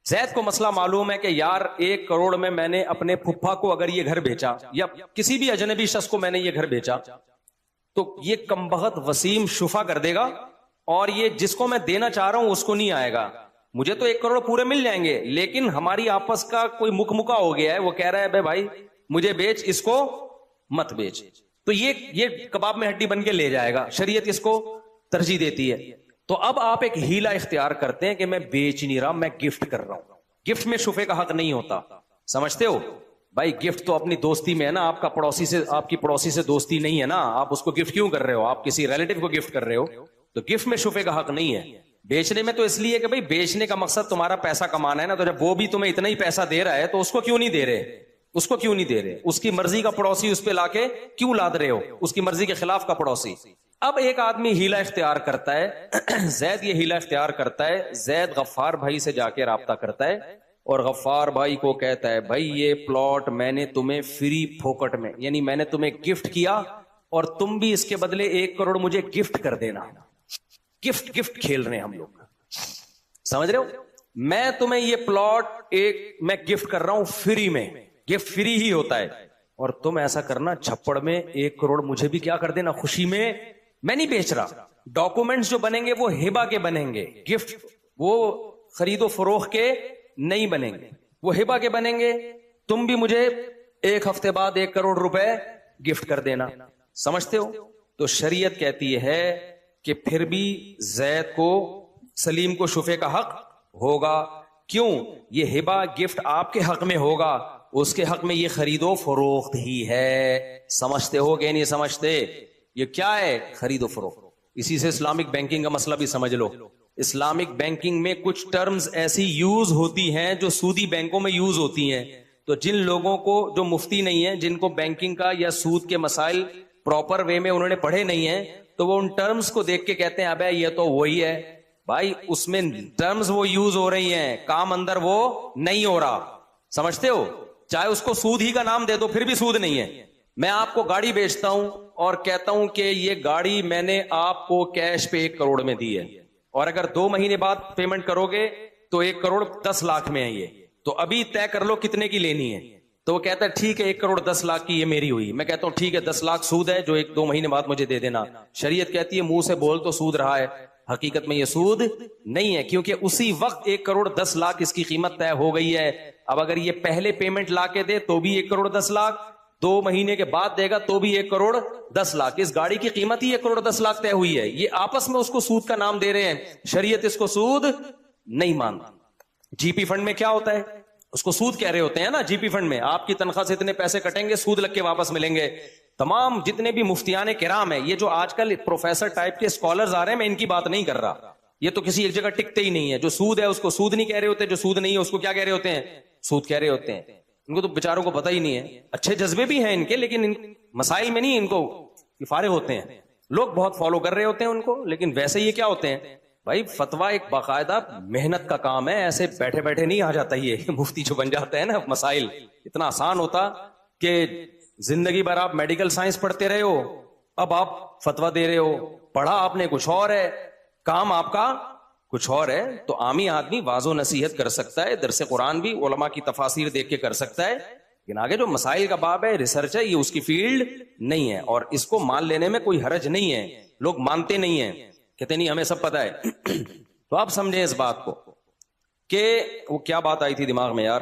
Speaker 1: زید کو مسئلہ معلوم ہے کہ یار 1 کروڑ میں نے اپنے پھپھا کو اگر یہ گھر بیچا یا کسی بھی اجنبی شخص کو میں نے یہ گھر بیچا تو یہ کمبخت وسیم شفا کر دے گا, اور یہ جس کو میں دینا چاہ رہا ہوں اس کو نہیں آئے گا. مجھے تو 1 کروڑ پورے مل جائیں گے, لیکن ہماری آپس کا کوئی مکا ہو گیا ہے, وہ کہہ رہا ہے بھائی مجھے بیچ, اس کو مت بیچ. تو یہ کباب میں ہڈی بن کے لے جائے گا. شریعت اس کو ترجیح دیتی ہے. تو اب آپ ایک ہیلا اختیار کرتے ہیں کہ میں بیچ نہیں رہا, میں گفٹ کر رہا ہوں. گفٹ میں شفے کا حق نہیں ہوتا, سمجھتے ہو بھائی؟ گفٹ تو اپنی دوستی میں ہے نا, آپ کا پڑوسی سے, آپ کی پڑوسی سے دوستی نہیں ہے نا, آپ اس کو گفٹ کیوں کر رہے ہو؟ آپ کسی ریلیٹو کو گفٹ کر رہے ہو, تو گفٹ میں شفے کا حق نہیں ہے. بیچنے میں تو اس لیے کہ بھائی بیچنے کا مقصد تمہارا پیسہ کمانا ہے نا, تو جب وہ بھی تمہیں اتنا ہی پیسہ دے رہا ہے تو اس کو کیوں نہیں دے رہے؟ اس کو کیوں نہیں دے رہے؟ اس کی مرضی کا پڑوسی اس پہ لا کے کیوں لاد رہے ہو؟ اس کی مرضی کے خلاف کا پڑوسی. اب ایک آدمی ہیلا اختیار کرتا ہے, زید یہ ہیلا اختیار کرتا ہے, زید غفار بھائی سے جا کے رابطہ کرتا ہے اور غفار بھائی کو کہتا ہے بھائی یہ پلاٹ میں نے تمہیں فری پھوکٹ میں, یعنی میں نے تمہیں گفٹ کیا اور تم بھی اس کے بدلے 1 کروڑ مجھے گفٹ کر دینا. گفٹ کھیل رہے ہیں ہم لوگ, سمجھ رہے ہو؟ میں تمہیں یہ پلاٹ میں گفٹ کر رہا ہوں فری میں, گفٹ فری ہی ہوتا ہے, اور تم ایسا کرنا چھپڑ میں 1 کروڑ مجھے بھی کیا کر دینا خوشی میں. میں نہیں بیچ رہا, ڈاکومنٹس جو بنیں گے وہ ہبہ کے بنیں گے, گفٹ وہ خرید و فروخت کے نہیں بنیں گے, وہ ہبہ کے بنیں گے. تم بھی مجھے 1 ہفتے بعد 1 کروڑ روپے گفٹ کر دینا. سمجھتے ہو؟ تو شریعت کہتی ہے کہ پھر بھی زید کو, سلیم کو شفے کا حق ہوگا. کیوں؟ یہ ہبہ گفٹ آپ کے حق میں ہوگا, اس کے حق میں یہ خرید و فروخت ہی ہے. سمجھتے ہو کہ نہیں سمجھتے؟ یہ کیا ہے؟ خرید و فروخت. اسی سے اسلامک بینکنگ کا مسئلہ بھی سمجھ لو. اسلامک بینکنگ میں کچھ ٹرمز ایسی یوز ہوتی ہیں جو سودی بینکوں میں یوز ہوتی ہیں. تو جن لوگوں کو جو مفتی نہیں ہیں, جن کو بینکنگ کا یا سود کے مسائل پراپر وے میں انہوں نے پڑھے نہیں ہیں, تو وہ ان ٹرمز کو دیکھ کے کہتے ہیں ابے یہ تو وہی ہے. بھائی اس میں ٹرمز وہ یوز ہو رہی ہیں, کام اندر وہ نہیں ہو رہا. سمجھتے ہو؟ چاہے اس کو سود ہی کا نام دے دو پھر بھی سود نہیں ہے. میں آپ کو گاڑی بیچتا ہوں اور کہتا ہوں کہ یہ گاڑی میں نے آپ کو کیش پہ 1 کروڑ میں دی ہے, اور اگر 2 مہینے بعد پیمنٹ کرو گے تو 1 کروڑ 10 لاکھ میں ہے یہ, تو ابھی طے کر لو کتنے کی لینی ہے. تو وہ کہتا ہے ٹھیک ہے 1 کروڑ 10 لاکھ کی یہ میری ہوئی. میں کہتا ہوں ٹھیک ہے 10 لاکھ سود ہے جو 1-2 مہینے بعد مجھے دے دینا. شریعت کہتی ہے منہ سے بول تو سود رہا ہے, حقیقت میں یہ سود نہیں ہے, کیونکہ اسی وقت 1,10,00,000 اس کی قیمت طے ہو گئی ہے. اب اگر یہ پہلے پیمنٹ لا کے دے تو بھی 1,10,00,000, 2 مہینے کے بعد دے گا تو بھی 1,10,00,000. اس گاڑی کی قیمت ہی 1,10,00,000 طے ہوئی ہے. یہ آپس میں اس کو سود کا نام دے رہے ہیں, شریعت اس کو سود نہیں مانتی. جی پی فنڈ میں کیا ہوتا ہے, اس کو سود کہہ رہے ہوتے ہیں نا. جی پی فنڈ میں آپ کی تنخواہ سے اتنے پیسے کٹیں گے, سود لگ کے واپس ملیں گے. تمام جتنے بھی مفتیان کرام ہیں, یہ جو آج کل پروفیسر ٹائپ کے اسکالرز آ رہے ہیں, میں ان کی بات نہیں کر رہا, یہ تو کسی ایک جگہ ٹکتے ہی نہیں ہے. جو سود ہے اس کو سود نہیں کہہ رہے ہوتے, جو سود نہیں ہے اس کو کیا کہہ رہے ہوتے ہیں, سود کہہ رہے ہوتے ہیں. ان کو تو بیچاروں کو پتہ ہی نہیں ہے. اچھے جذبے بھی ہیں ان کے, لیکن ان مسائل میں نہیں ان کو فارغ ہوتے ہیں. لوگ بہت فالو کر رہے ہوتے ہیں ان کو, لیکن ویسے یہ کیا ہوتے ہیں بھائی, فتویٰ ایک باقاعدہ محنت کا کام ہے. ایسے بیٹھے بیٹھے نہیں آ جاتا. یہ مفتی جو بن جاتا ہے نا, مسائل اتنا آسان ہوتا کہ زندگی بھر آپ میڈیکل سائنس پڑھتے رہے ہو, اب آپ فتویٰ دے رہے ہو. پڑھا آپ نے کچھ اور ہے, کام آپ کا کچھ اور ہے. تو عامی آدمی واض و نصیحت کر سکتا ہے, درس قرآن بھی علماء کی تفاسیر دیکھ کے کر سکتا ہے, لیکن آگے جو مسائل کا باب ہے, ریسرچ ہے, یہ اس کی فیلڈ نہیں ہے. اور اس کو مان لینے میں کوئی حرج نہیں ہے. لوگ مانتے نہیں ہیں, کہتے نہیں ہمیں سب پتا ہے. تو آپ سمجھیں اس بات کو کہ وہ کیا بات آئی تھی دماغ میں یار,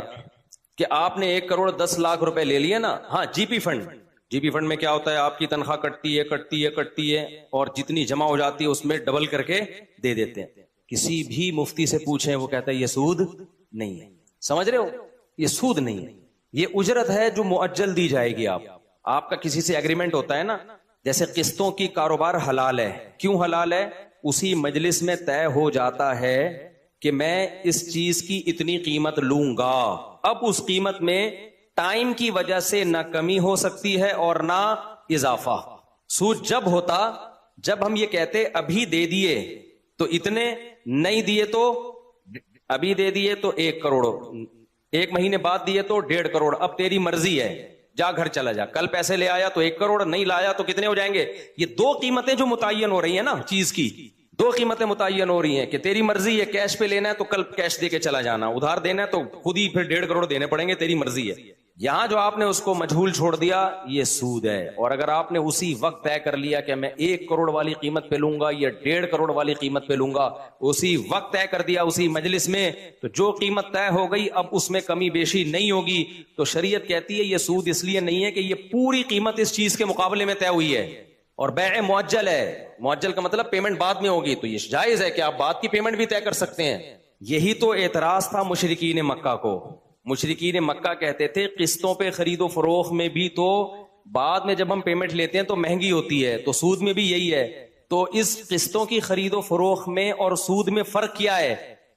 Speaker 1: کہ آپ نے 1,10,00,000 روپے لے لیے نا. ہاں, جی پی فنڈ. جی پی فنڈ میں کیا ہوتا ہے, آپ کی تنخواہ کٹتی ہے اور جتنی جمع ہو جاتی ہے اس میں ڈبل کر کے دے دیتے ہیں. کسی بھی مفتی سے پوچھیں, وہ کہتا ہے یہ سود نہیں ہے. سمجھ رہے ہو, یہ سود نہیں ہے, یہ اجرت ہے جو مؤجل دی جائے گی. آپ کا کسی سے ایگریمنٹ ہوتا ہے نا, جیسے قسطوں کی کاروبار حلال ہے. کیوں حلال ہے؟ اسی مجلس میں طے ہو جاتا ہے کہ میں اس چیز کی اتنی قیمت لوں گا. اب اس قیمت میں ٹائم کی وجہ سے نہ کمی ہو سکتی ہے اور نہ اضافہ. سود جب ہوتا جب ہم یہ کہتے ابھی دے دیے تو اتنے, نہیں دیے تو ابھی دے دیے تو 1 کروڑ, 1 مہینے بعد دیے تو 1.5 کروڑ. اب تیری مرضی ہے, جا گھر چلا جا. کل پیسے لے آیا تو 1 کروڑ, نہیں لایا تو کتنے ہو جائیں گے. یہ 2 قیمتیں جو متعین ہو رہی ہیں نا چیز کی, 2 قیمتیں متعین ہو رہی ہیں کہ تیری مرضی ہے, کیش پہ لینا ہے تو کل کیش دے کے چلا جانا, ادھار دینا ہے تو خود ہی پھر 1.5 کروڑ دینے پڑیں گے, تیری مرضی ہے. یہاں جو آپ نے اس کو مجہول چھوڑ دیا, یہ سود ہے. اور اگر آپ نے اسی وقت طے کر لیا کہ میں 1 کروڑ والی قیمت پہ لوں گا یا 1.5 کروڑ والی قیمت پہ لوں گا, اسی وقت طے کر دیا اسی مجلس میں, تو جو قیمت طے ہو گئی اب اس میں کمی بیشی نہیں ہوگی. تو شریعت کہتی ہے یہ سود اس لیے نہیں ہے کہ یہ پوری قیمت اس چیز کے مقابلے میں طے ہوئی ہے. اور بیع معجل ہے, معجل کا مطلب پیمنٹ بعد میں ہوگی, تو یہ جائز ہے کہ آپ بعد کی پیمنٹ بھی طے کر سکتے ہیں. یہی تو اعتراض تھا مشرکین مکہ کو. مشرکین مکہ کہتے تھے قسطوں پہ خرید و فروخت میں بھی تو بعد میں جب ہم پیمنٹ لیتے ہیں تو مہنگی ہوتی ہے, تو سود میں بھی یہی ہے. تو اس قسطوں کی خرید و فروخت میں اور سود میں فرق کیا ہے؟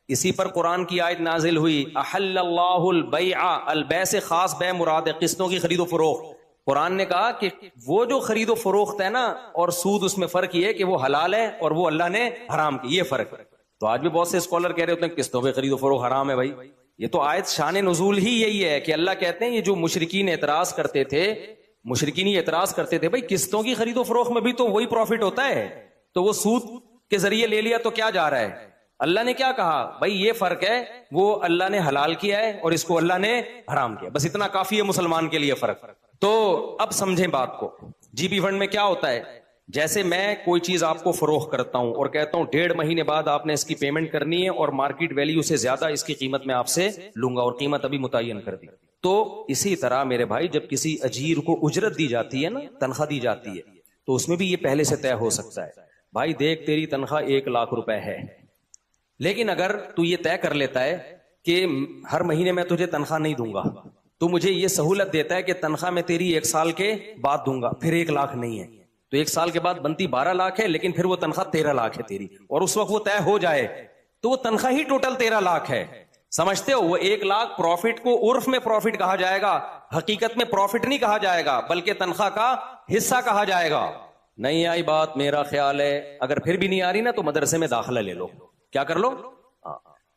Speaker 1: اسی پر قرآن کی آیت نازل ہوئی, احل اللہ البیع, البیع سے خاص بیع مراد ہے, قسطوں کی خرید و فروخت. قرآن نے کہا کہ وہ جو خرید و فروخت ہے نا اور سود, اس میں فرق یہ ہے کہ وہ حلال ہے اور وہ اللہ نے حرام کی, یہ فرق. تو آج بھی بہت سے اسکالر کہہ رہے ہوتے ہیں قسطوں پہ خرید و فروخت حرام ہے. بھائی یہ تو آیت شان نزول ہی یہی ہے کہ اللہ کہتے ہیں یہ جو مشرکین اعتراض کرتے تھے, مشرکین یہ اعتراض کرتے تھے بھائی قسطوں کی خرید و فروخت میں بھی تو وہی پروفٹ ہوتا ہے, تو وہ سود کے ذریعے لے لیا تو کیا جا رہا ہے. اللہ نے کیا کہا بھائی یہ فرق ہے, وہ اللہ نے حلال کیا ہے اور اس کو اللہ نے حرام کیا, بس اتنا کافی ہے مسلمان کے لیے فرق. تو اب سمجھیں بات کو. جی پی فنڈ میں کیا ہوتا ہے, جیسے میں کوئی چیز آپ کو فروخت کرتا ہوں اور کہتا ہوں 1.5 مہینے بعد آپ نے اس کی پیمنٹ کرنی ہے اور مارکیٹ ویلیو سے زیادہ اس کی قیمت میں آپ سے لوں گا, اور قیمت ابھی متعین کر دی. تو اسی طرح میرے بھائی جب کسی اجیر کو اجرت دی جاتی ہے نا, تنخواہ دی جاتی ہے, تو اس میں بھی یہ پہلے سے طے ہو سکتا ہے. بھائی دیکھ تیری تنخواہ 1 لاکھ روپے ہے, لیکن اگر تو یہ طے کر لیتا ہے کہ ہر مہینے میں تجھے تنخواہ نہیں دوں گا, تو مجھے یہ سہولت دیتا ہے کہ تنخواہ میں تیری 1 سال کے بعد دوں گا, پھر 1 لاکھ نہیں ہے, تو 1 سال کے بعد بنتی 12 لاکھ ہے, لیکن پھر وہ تنخواہ 13 لاکھ ہے تیری, اور اس وقت وہ طے ہو جائے تو وہ تنخواہ ہی ٹوٹل 13 لاکھ ہے. سمجھتے ہو, وہ 1 لاکھ پروفٹ کو عرف میں پروفٹ کہا جائے گا, حقیقت میں پروفٹ نہیں کہا جائے گا, بلکہ تنخواہ کا حصہ کہا جائے گا. نہیں آئی بات, میرا خیال ہے اگر پھر بھی نہیں آ رہی نا تو مدرسے میں داخلہ لے لو. کیا کر لو؟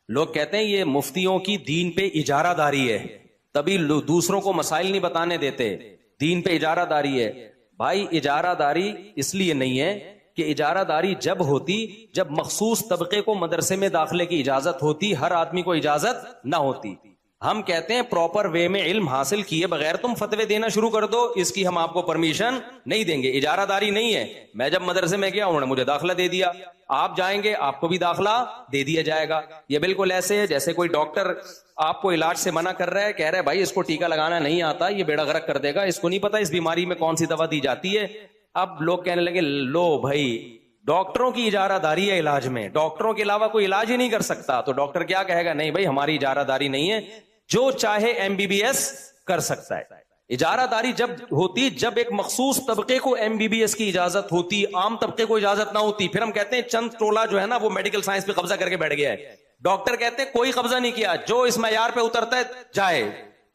Speaker 1: لوگ کہتے ہیں یہ مفتیوں کی دین پہ اجارہ داری ہے, تبھی دوسروں کو مسائل نہیں بتانے دیتے, دین پہ اجارہ داری ہے. بھائی اجارہ داری اس لیے نہیں ہے کہ اجارہ داری جب ہوتی جب مخصوص طبقے کو مدرسے میں داخلے کی اجازت ہوتی, ہر آدمی کو اجازت نہ ہوتی. ہم کہتے ہیں پراپر وے میں علم حاصل کیے بغیر تم فتوے دینا شروع کر دو، اس کی ہم آپ کو پرمیشن نہیں دیں گے. اجارہ داری نہیں ہے. میں جب مدرسے میں گیا انہوں نے مجھے داخلہ دے دیا، آپ جائیں گے آپ کو بھی داخلہ دے دیا جائے گا. یہ بالکل ایسے ہے جیسے کوئی ڈاکٹر آپ کو علاج سے منع کر رہا ہے، کہہ رہا ہے بھائی اس کو ٹیکہ لگانا نہیں آتا، یہ بیڑا غرق کر دے گا، اس کو نہیں پتا اس بیماری میں کون سی دوا دی جاتی ہے. اب لوگ کہنے لگے لو بھائی ڈاکٹروں کی اجارہ داری ہے علاج میں، ڈاکٹروں کے علاوہ کوئی علاج ہی نہیں کر سکتا. تو ڈاکٹر کیا کہے گا؟ نہیں بھائی ہماری اجارہ داری نہیں ہے، جو چاہے MBBS کر سکتا ہے. اجارہ داری جب ہوتی جب ایک مخصوص طبقے کو MBBS کی اجازت ہوتی، عام طبقے کو اجازت نہ ہوتی. پھر ہم کہتے ہیں چند ٹولہ جو ہے نا وہ میڈیکل سائنس پہ قبضہ کر کے بیٹھ گیا ہے. ڈاکٹر کہتے ہیں کوئی قبضہ نہیں کیا، جو اس معیار پہ اترتا ہے جائے،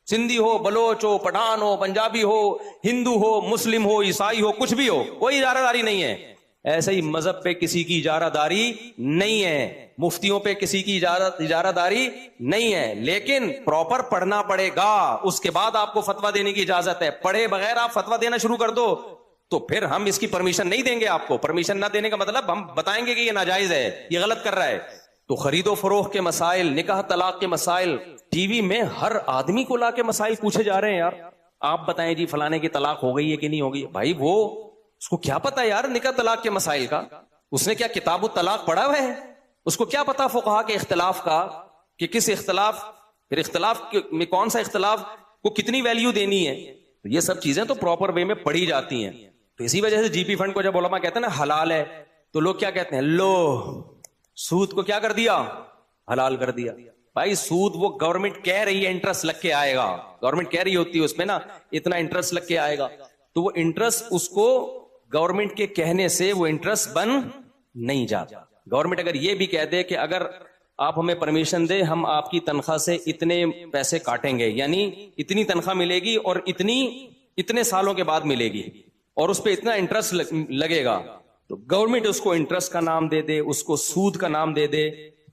Speaker 1: سندھی ہو، بلوچ ہو، پٹھان ہو، پنجابی ہو، ہندو ہو، مسلم ہو، عیسائی ہو، کچھ بھی ہو، کوئی اجارہ داری نہیں ہے. ایسے ہی مذہب پہ کسی کی اجارہ داری نہیں ہے، مفتیوں پہ کسی کی اجارہ داری نہیں ہے. لیکن پراپر پڑھنا پڑے گا، اس کے بعد آپ کو فتویٰ دینے کی اجازت ہے. پڑھے بغیر آپ فتویٰ دینا شروع کر دو تو پھر ہم اس کی پرمیشن نہیں دیں گے آپ کو. پرمیشن نہ دینے کا مطلب ہم بتائیں گے کہ یہ ناجائز ہے، یہ غلط کر رہا ہے. تو خرید و فروخت کے مسائل، نکاح طلاق کے مسائل، ٹی وی میں ہر آدمی کو لا کے مسائل پوچھے جا رہے ہیں. یار آپ بتائیں جی فلانے کی طلاق ہو گئی ہے کہ نہیں ہوگی. بھائی وہ اس کو کیا پتا یار نکاح طلاق کے مسائل کا؟ اس نے کیا کتاب الطلاق پڑھا ہوا ہے؟ اس کو کیا پتا فقہا کے اختلاف کا کہ کس اختلاف، پھر اختلاف میں کون سا اختلاف کو کتنی ویلیو دینی ہے. یہ سب چیزیں تو پراپر وے میں پڑھی جاتی ہیں. تو اسی وجہ سے GP فنڈ کو جب علماء کہتے ہیں نا حلال ہے تو لوگ کیا کہتے ہیں؟ لو سود کو کیا کر دیا؟ حلال کر دیا. بھائی سود وہ گورنمنٹ کہہ رہی ہے انٹرسٹ لگ کے آئے گا، گورنمنٹ کہہ رہی ہوتی ہے اس میں نا اتنا انٹرسٹ لگ کے آئے گا، تو وہ انٹرسٹ اس کو گورنمنٹ کے کہنے سے وہ انٹرسٹ بن نہیں جاتا. گورنمنٹ اگر یہ بھی کہہ دے کہ اگر آپ ہمیں پرمیشن دے ہم آپ کی تنخواہ سے اتنے پیسے کاٹیں گے، یعنی اتنی تنخواہ ملے گی اور اتنے سالوں کے بعد ملے گی اور اس پہ اتنا انٹرسٹ لگے گا، تو گورنمنٹ اس کو انٹرسٹ کا نام دے دے، اس کو سود کا نام دے دے.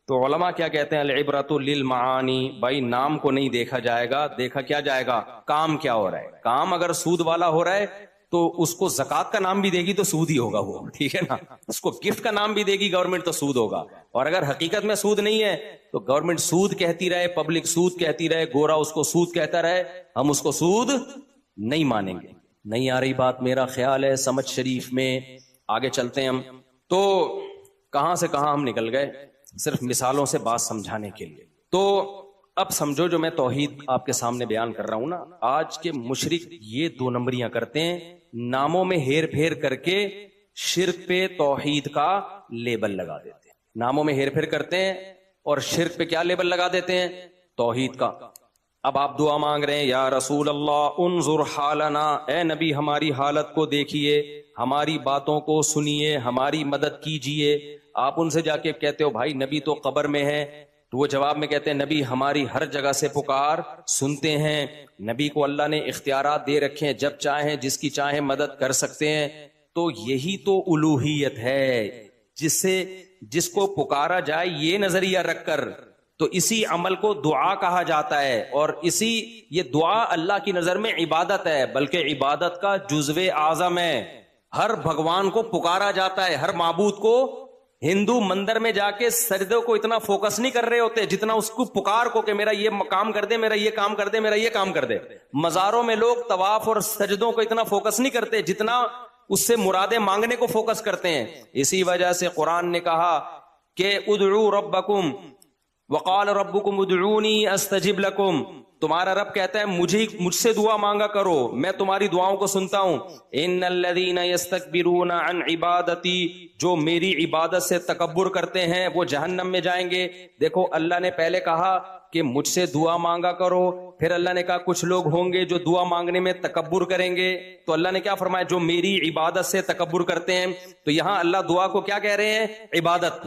Speaker 1: تو علماء کیا کہتے ہیں؟ العبرۃ للمعانی. بھائی نام کو نہیں دیکھا جائے گا، دیکھا کیا جائے گا؟ کام کیا ہو رہا ہے. کام اگر سود والا ہو رہا ہے تو اس کو زکوٰۃ کا نام بھی دے گی تو سود ہی ہوگا وہ، ٹھیک ہے نا. اس کو گفٹ کا نام بھی دے گی گورنمنٹ تو سود ہوگا. اور اگر حقیقت میں سود نہیں ہے تو گورنمنٹ سود کہتی رہے، پبلک سود کہتی رہے، گورا اس کو سود کہتا رہے، ہم اس کو سود نہیں مانیں گے. نہیں آ رہی بات میرا خیال ہے سمجھ شریف میں. آگے چلتے ہیں ہم. تو کہاں سے کہاں ہم نکل گئے صرف مثالوں سے بات سمجھانے کے لیے. تو اب سمجھو جو میں توحید آپ کے سامنے بیان کر رہا ہوں نا، آج کے مشرک یہ 2 نمبریاں کرتے ہیں، ناموں میں ہیر پھیر کر کے شرک پہ توحید کا لیبل لگا دیتے ہیں. ناموں میں ہیر پھیر کرتے ہیں اور شرک پہ کیا لیبل لگا دیتے ہیں؟ توحید کا. اب آپ دعا مانگ رہے ہیں یا رسول اللہ انظر حالنا، اے نبی ہماری حالت کو دیکھیے، ہماری باتوں کو سنیے، ہماری مدد کیجئے. آپ ان سے جا کے کہتے ہو بھائی نبی تو قبر میں ہے، تو وہ جواب میں کہتے ہیں نبی ہماری ہر جگہ سے پکار سنتے ہیں. نبی کو اللہ نے اختیارات دے رکھے ہیں، جب چاہیں جس کی چاہیں مدد کر سکتے ہیں. تو یہی تو الوہیت ہے، جس کو پکارا جائے یہ نظریہ رکھ کر، تو اسی عمل کو دعا کہا جاتا ہے. اور یہ دعا اللہ کی نظر میں عبادت ہے، بلکہ عبادت کا جزو اعظم ہے. ہر بھگوان کو پکارا جاتا ہے، ہر معبود کو. ہندو مندر میں جا کے سجدوں کو اتنا فوکس نہیں کر رہے ہوتے جتنا اس کو پکار کو کہ میرا یہ کام کر دے، میرا یہ کام کر دے، میرا یہ کام کر دے. مزاروں میں لوگ طواف اور سجدوں کو اتنا فوکس نہیں کرتے جتنا اس سے مرادیں مانگنے کو فوکس کرتے ہیں. اسی وجہ سے قرآن نے کہا کہ ادعوا ربکم وقال ربکم ادعونی استجب لکم. تمہارا رب کہتا ہے مجھ سے دعا مانگا کرو، میں تمہاری دعاؤں کو سنتا ہوں. ان الذین یستکبرون عن عبادتی، جو میری عبادت سے تکبر کرتے ہیں وہ جہنم میں جائیں گے. دیکھو اللہ نے پہلے کہا کہ مجھ سے دعا مانگا کرو، پھر اللہ نے کہا کچھ لوگ ہوں گے جو دعا مانگنے میں تکبر کریں گے. تو اللہ نے کیا فرمایا؟ جو میری عبادت سے تکبر کرتے ہیں. تو یہاں اللہ دعا کو کیا کہہ رہے ہیں؟ عبادت.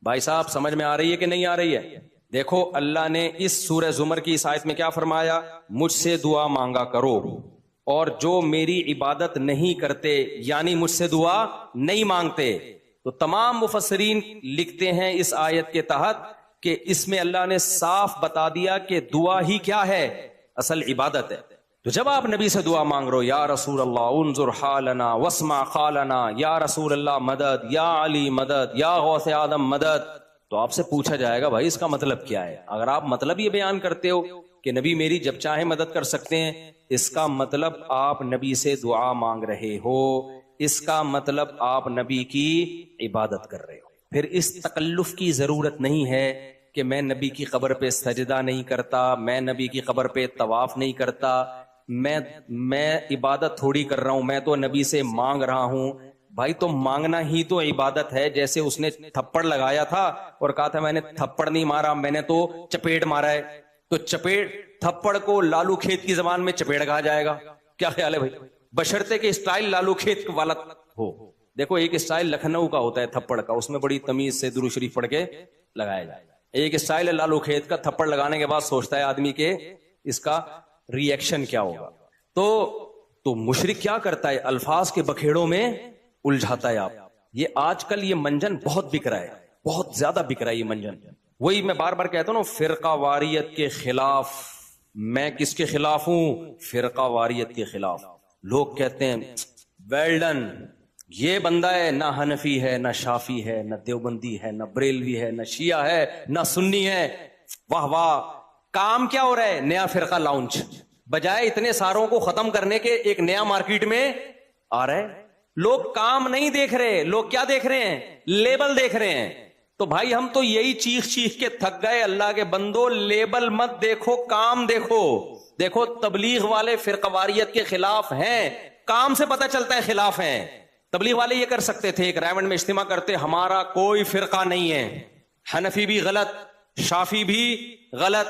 Speaker 1: بھائی صاحب سمجھ میں آ رہی ہے کہ نہیں آ رہی ہے؟ دیکھو اللہ نے اس سورہ زمر کی اس آیت میں کیا فرمایا؟ مجھ سے دعا مانگا کرو. اور جو میری عبادت نہیں کرتے یعنی مجھ سے دعا نہیں مانگتے. تو تمام مفسرین لکھتے ہیں اس آیت کے تحت کہ اس میں اللہ نے صاف بتا دیا کہ دعا ہی کیا ہے؟ اصل عبادت ہے. تو جب آپ نبی سے دعا مانگ رہو یا رسول اللہ انظر حالنا واسمع قالنا، یا رسول اللہ مدد، یا علی مدد، یا غوث آدم مدد، تو آپ سے پوچھا جائے گا بھائی اس کا مطلب کیا ہے. اگر آپ مطلب یہ بیان کرتے ہو کہ نبی میری جب چاہے مدد کر سکتے ہیں، اس کا مطلب آپ نبی سے دعا مانگ رہے ہو، اس کا مطلب آپ نبی کی عبادت کر رہے ہو۔ پھر اس تکلف کی ضرورت نہیں ہے کہ میں نبی کی قبر پہ سجدہ نہیں کرتا، میں نبی کی قبر پہ طواف نہیں کرتا، میں عبادت تھوڑی کر رہا ہوں، میں تو نبی سے مانگ رہا ہوں۔ بھائی تو مانگنا ہی تو عبادت ہے۔ جیسے اس نے تھپڑ لگایا تھا اور کہا تھا میں نے تھپڑ نہیں مارا، میں نے تو چپیٹ مارا ہے، تو چپیٹ تھپڑ کو لالو کھیت کی زبان میں چپیٹ کہا جائے گا، کیا خیال ہے بھائی؟ بشرطے کہ اسٹائل لالو کھیت والا ہو۔ دیکھو ایک اسٹائل لکھنؤ کا ہوتا ہے تھپڑ کا، اس میں بڑی تمیز سے درود شریف پڑھ کے لگایا جائے گا۔ ایک اسٹائل ہے لالو کھیت کا، تھپڑ لگانے کے بعد سوچتا ہے آدمی کہ اس کا ری ایکشن کیا ہوگا۔ تو مشرک کیا کرتا ہے؟ الفاظ کے بکھیڑوں میں الجھاتا ہے۔ آپ یہ آج کل یہ منجن بہت بک رہا ہے، بہت زیادہ بک رہا ہے یہ منجن۔ وہی میں بار بار کہتا ہوں نا، فرقہ واریت کے خلاف۔ میں کس کے خلاف ہوں؟ فرقہ واریت کے خلاف۔ لوگ کہتے ہیں ویل ڈن، یہ بندہ ہے نہ حنفی ہے نہ شافی ہے نہ دیوبندی ہے نہ بریلوی ہے نہ شیعہ ہے نہ سنی ہے، واہ واہ۔ کام کیا ہو رہا ہے؟ نیا فرقہ لانچ۔ بجائے اتنے ساروں کو ختم کرنے کے ایک نیا مارکیٹ میں آ رہا ہے۔ لوگ کام نہیں دیکھ رہے، لوگ کیا دیکھ رہے ہیں؟ لیبل دیکھ رہے ہیں۔ تو بھائی ہم تو یہی چیخ چیخ کے تھک گئے، اللہ کے بندو لیبل مت دیکھو، کام دیکھو۔ دیکھو تبلیغ والے فرقہ واریت کے خلاف ہیں، کام سے پتہ چلتا ہے خلاف ہیں۔ تبلیغ والے یہ کر سکتے تھے، ایک رائمنڈ میں اجتماع کرتے، ہمارا کوئی فرقہ نہیں ہے، حنفی بھی غلط، شافی بھی غلط،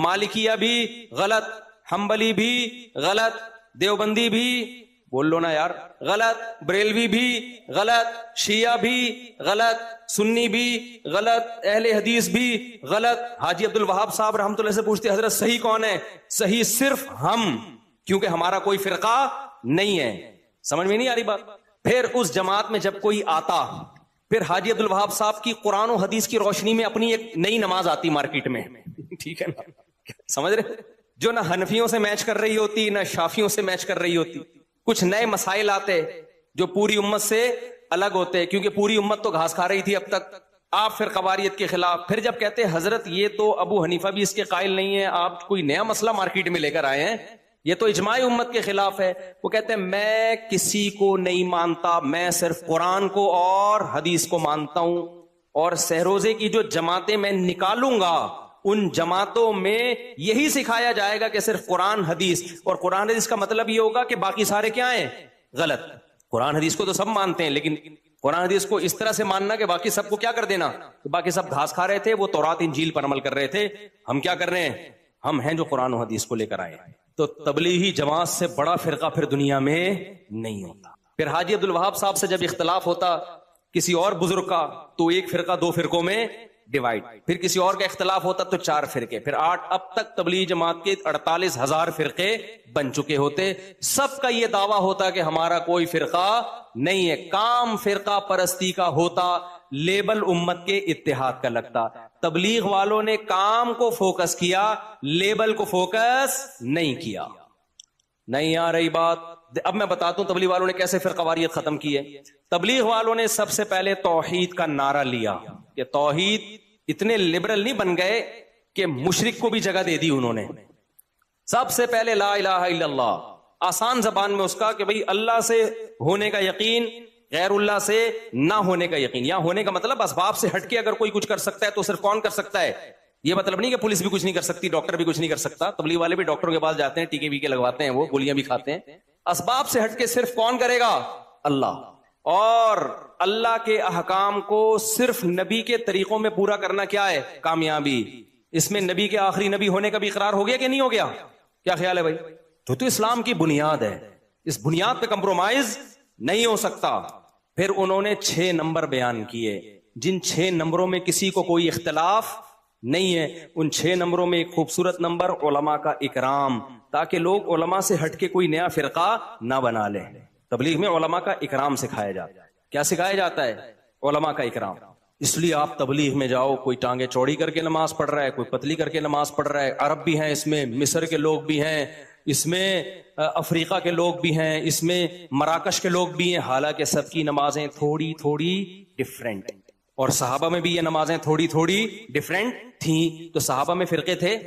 Speaker 1: مالکیہ بھی غلط، حنبلی بھی غلط، دیوبندی بھی بول لو نا یار غلط، بریلوی بھی غلط، شیعہ بھی غلط، سنی بھی غلط، اہل حدیث بھی غلط۔ حاجی عبد الوہاب صاحب رحمۃ اللہ سے پوچھتے حضرت صحیح کون ہے؟ صحیح صرف ہم، کیونکہ ہمارا کوئی فرقہ نہیں ہے۔ سمجھ میں نہیں آ رہی بات؟ پھر اس جماعت میں جب کوئی آتا، پھر حاجی عبد الوہاب صاحب کی قرآن و حدیث کی روشنی میں اپنی ایک نئی نماز آتی مارکیٹ میں، ٹھیک ہے نا؟ سمجھ رہے؟ جو نہ حنفیوں سے میچ کر رہی ہوتی نہ شافیوں سے میچ کر رہی ہوتی۔ کچھ نئے مسائل آتے جو پوری امت سے الگ ہوتے، کیونکہ پوری امت تو گھاس کھا رہی تھی اب تک۔ آپ پھر قواریت کے خلاف، پھر جب کہتے حضرت یہ تو ابو حنیفہ بھی اس کے قائل نہیں ہے، آپ کوئی نیا مسئلہ مارکیٹ میں لے کر آئے ہیں، یہ تو اجماع امت کے خلاف ہے۔ وہ کہتے ہیں میں کسی کو نہیں مانتا، میں صرف قرآن کو اور حدیث کو مانتا ہوں، اور سہروزے کی جو جماعتیں میں نکالوں گا ان جماعتوں میں یہی سکھایا جائے گا کہ صرف قرآن حدیث، اور قرآن حدیث کا مطلب یہ ہوگا کہ باقی سارے کیا ہیں؟ غلط۔ قرآن حدیث کو تو سب مانتے ہیں، لیکن قرآن حدیث کو اس طرح سے ماننا کہ باقی سب کو کیا کر دینا؟ باقی سب گھاس کھا رہے تھے، وہ تورات انجیل پر عمل کر رہے تھے، ہم کیا کر رہے ہیں؟ ہم ہیں جو قرآن و حدیث کو لے کر آئے۔ تو تبلیغی جماعت سے بڑا فرقہ پھر دنیا میں نہیں ہوتا۔ پھر حاجی عبد الوہاب صاحب سے جب اختلاف ہوتا کسی اور بزرگ کا، تو ایک فرقہ دو فرقوں میں ڈیوائڈ، پھر کسی اور کا اختلاف ہوتا تو 4 فرقے، پھر 8، اب تک تبلیغی جماعت کے 48,000 فرقے بن چکے ہوتے۔ سب کا یہ دعویٰ ہوتا کہ ہمارا کوئی فرقہ نہیں ہے، کام فرقہ پرستی کا ہوتا، لیبل امت کے اتحاد کا لگتا۔ تبلیغ والوں نے کام کو فوکس کیا، لیبل کو فوکس نہیں کیا۔ نہیں آ رہی بات؟ اب میں بتاتا ہوں تبلیغ والوں نے کیسے فرقہ واریت ختم کی ہے۔ تبلیغ والوں نے سب سے پہلے توحید کا نعرہ لیا کہ توحید، اتنے لبرل نہیں بن گئے کہ مشرک کو بھی جگہ دے دی انہوں نے۔ سب سے پہلے لا الہ الا اللہ، آسان زبان میں اس کا کہ بھئی اللہ سے ہونے کا یقین، غیر اللہ سے نہ ہونے کا یقین۔ یہاں ہونے کا مطلب اسباب سے ہٹ کے اگر کوئی کچھ کر سکتا ہے تو صرف کون کر سکتا ہے؟ یہ مطلب نہیں کہ پولیس بھی کچھ نہیں کر سکتی، ڈاکٹر بھی کچھ نہیں کر سکتا۔ تبلیغ والے بھی ڈاکٹروں کے پاس جاتے ہیں، ٹیکے ویکے لگواتے ہیں، وہ گولیاں بھی کھاتے ہیں۔ اسباب سے ہٹ کے صرف کون کرے گا؟ اللہ۔ اور اللہ کے احکام کو صرف نبی کے طریقوں میں پورا کرنا کیا ہے؟ کامیابی۔ اس میں نبی کے آخری نبی ہونے کا بھی اقرار ہو گیا کہ نہیں ہو گیا؟ کیا خیال ہے بھائی؟ تو اسلام کی بنیاد ہے، اس بنیاد پہ کمپرومائز نہیں ہو سکتا۔ پھر انہوں نے 6 نمبر بیان کیے، جن 6 نمبروں میں کسی کو کوئی اختلاف نہیں ہے۔ ان 6 نمبروں میں ایک خوبصورت نمبر علماء کا اکرام، تاکہ لوگ علماء سے ہٹ کے کوئی نیا فرقہ نہ بنا لیں۔ تبلیغ میں علماء کا اکرام سکھایا جاتا ہے۔ کیا سکھایا جاتا ہے؟ علماء کا اکرام۔ اس لیے آپ تبلیغ میں جاؤ، کوئی ٹانگیں چوڑی کر کے نماز پڑھ رہا ہے، کوئی پتلی کر کے نماز پڑھ رہا ہے، عرب بھی ہیں اس میں، مصر کے لوگ بھی ہیں اس میں، افریقہ کے لوگ بھی ہیں اس میں، مراکش کے لوگ بھی ہیں، حالانکہ سب کی نمازیں تھوڑی تھوڑی ڈفرینٹ، اور صحابہ میں بھی یہ نمازیں تھوڑی تھوڑی ڈفرینٹ تھیں۔ تو صحابہ میں فرقے تھے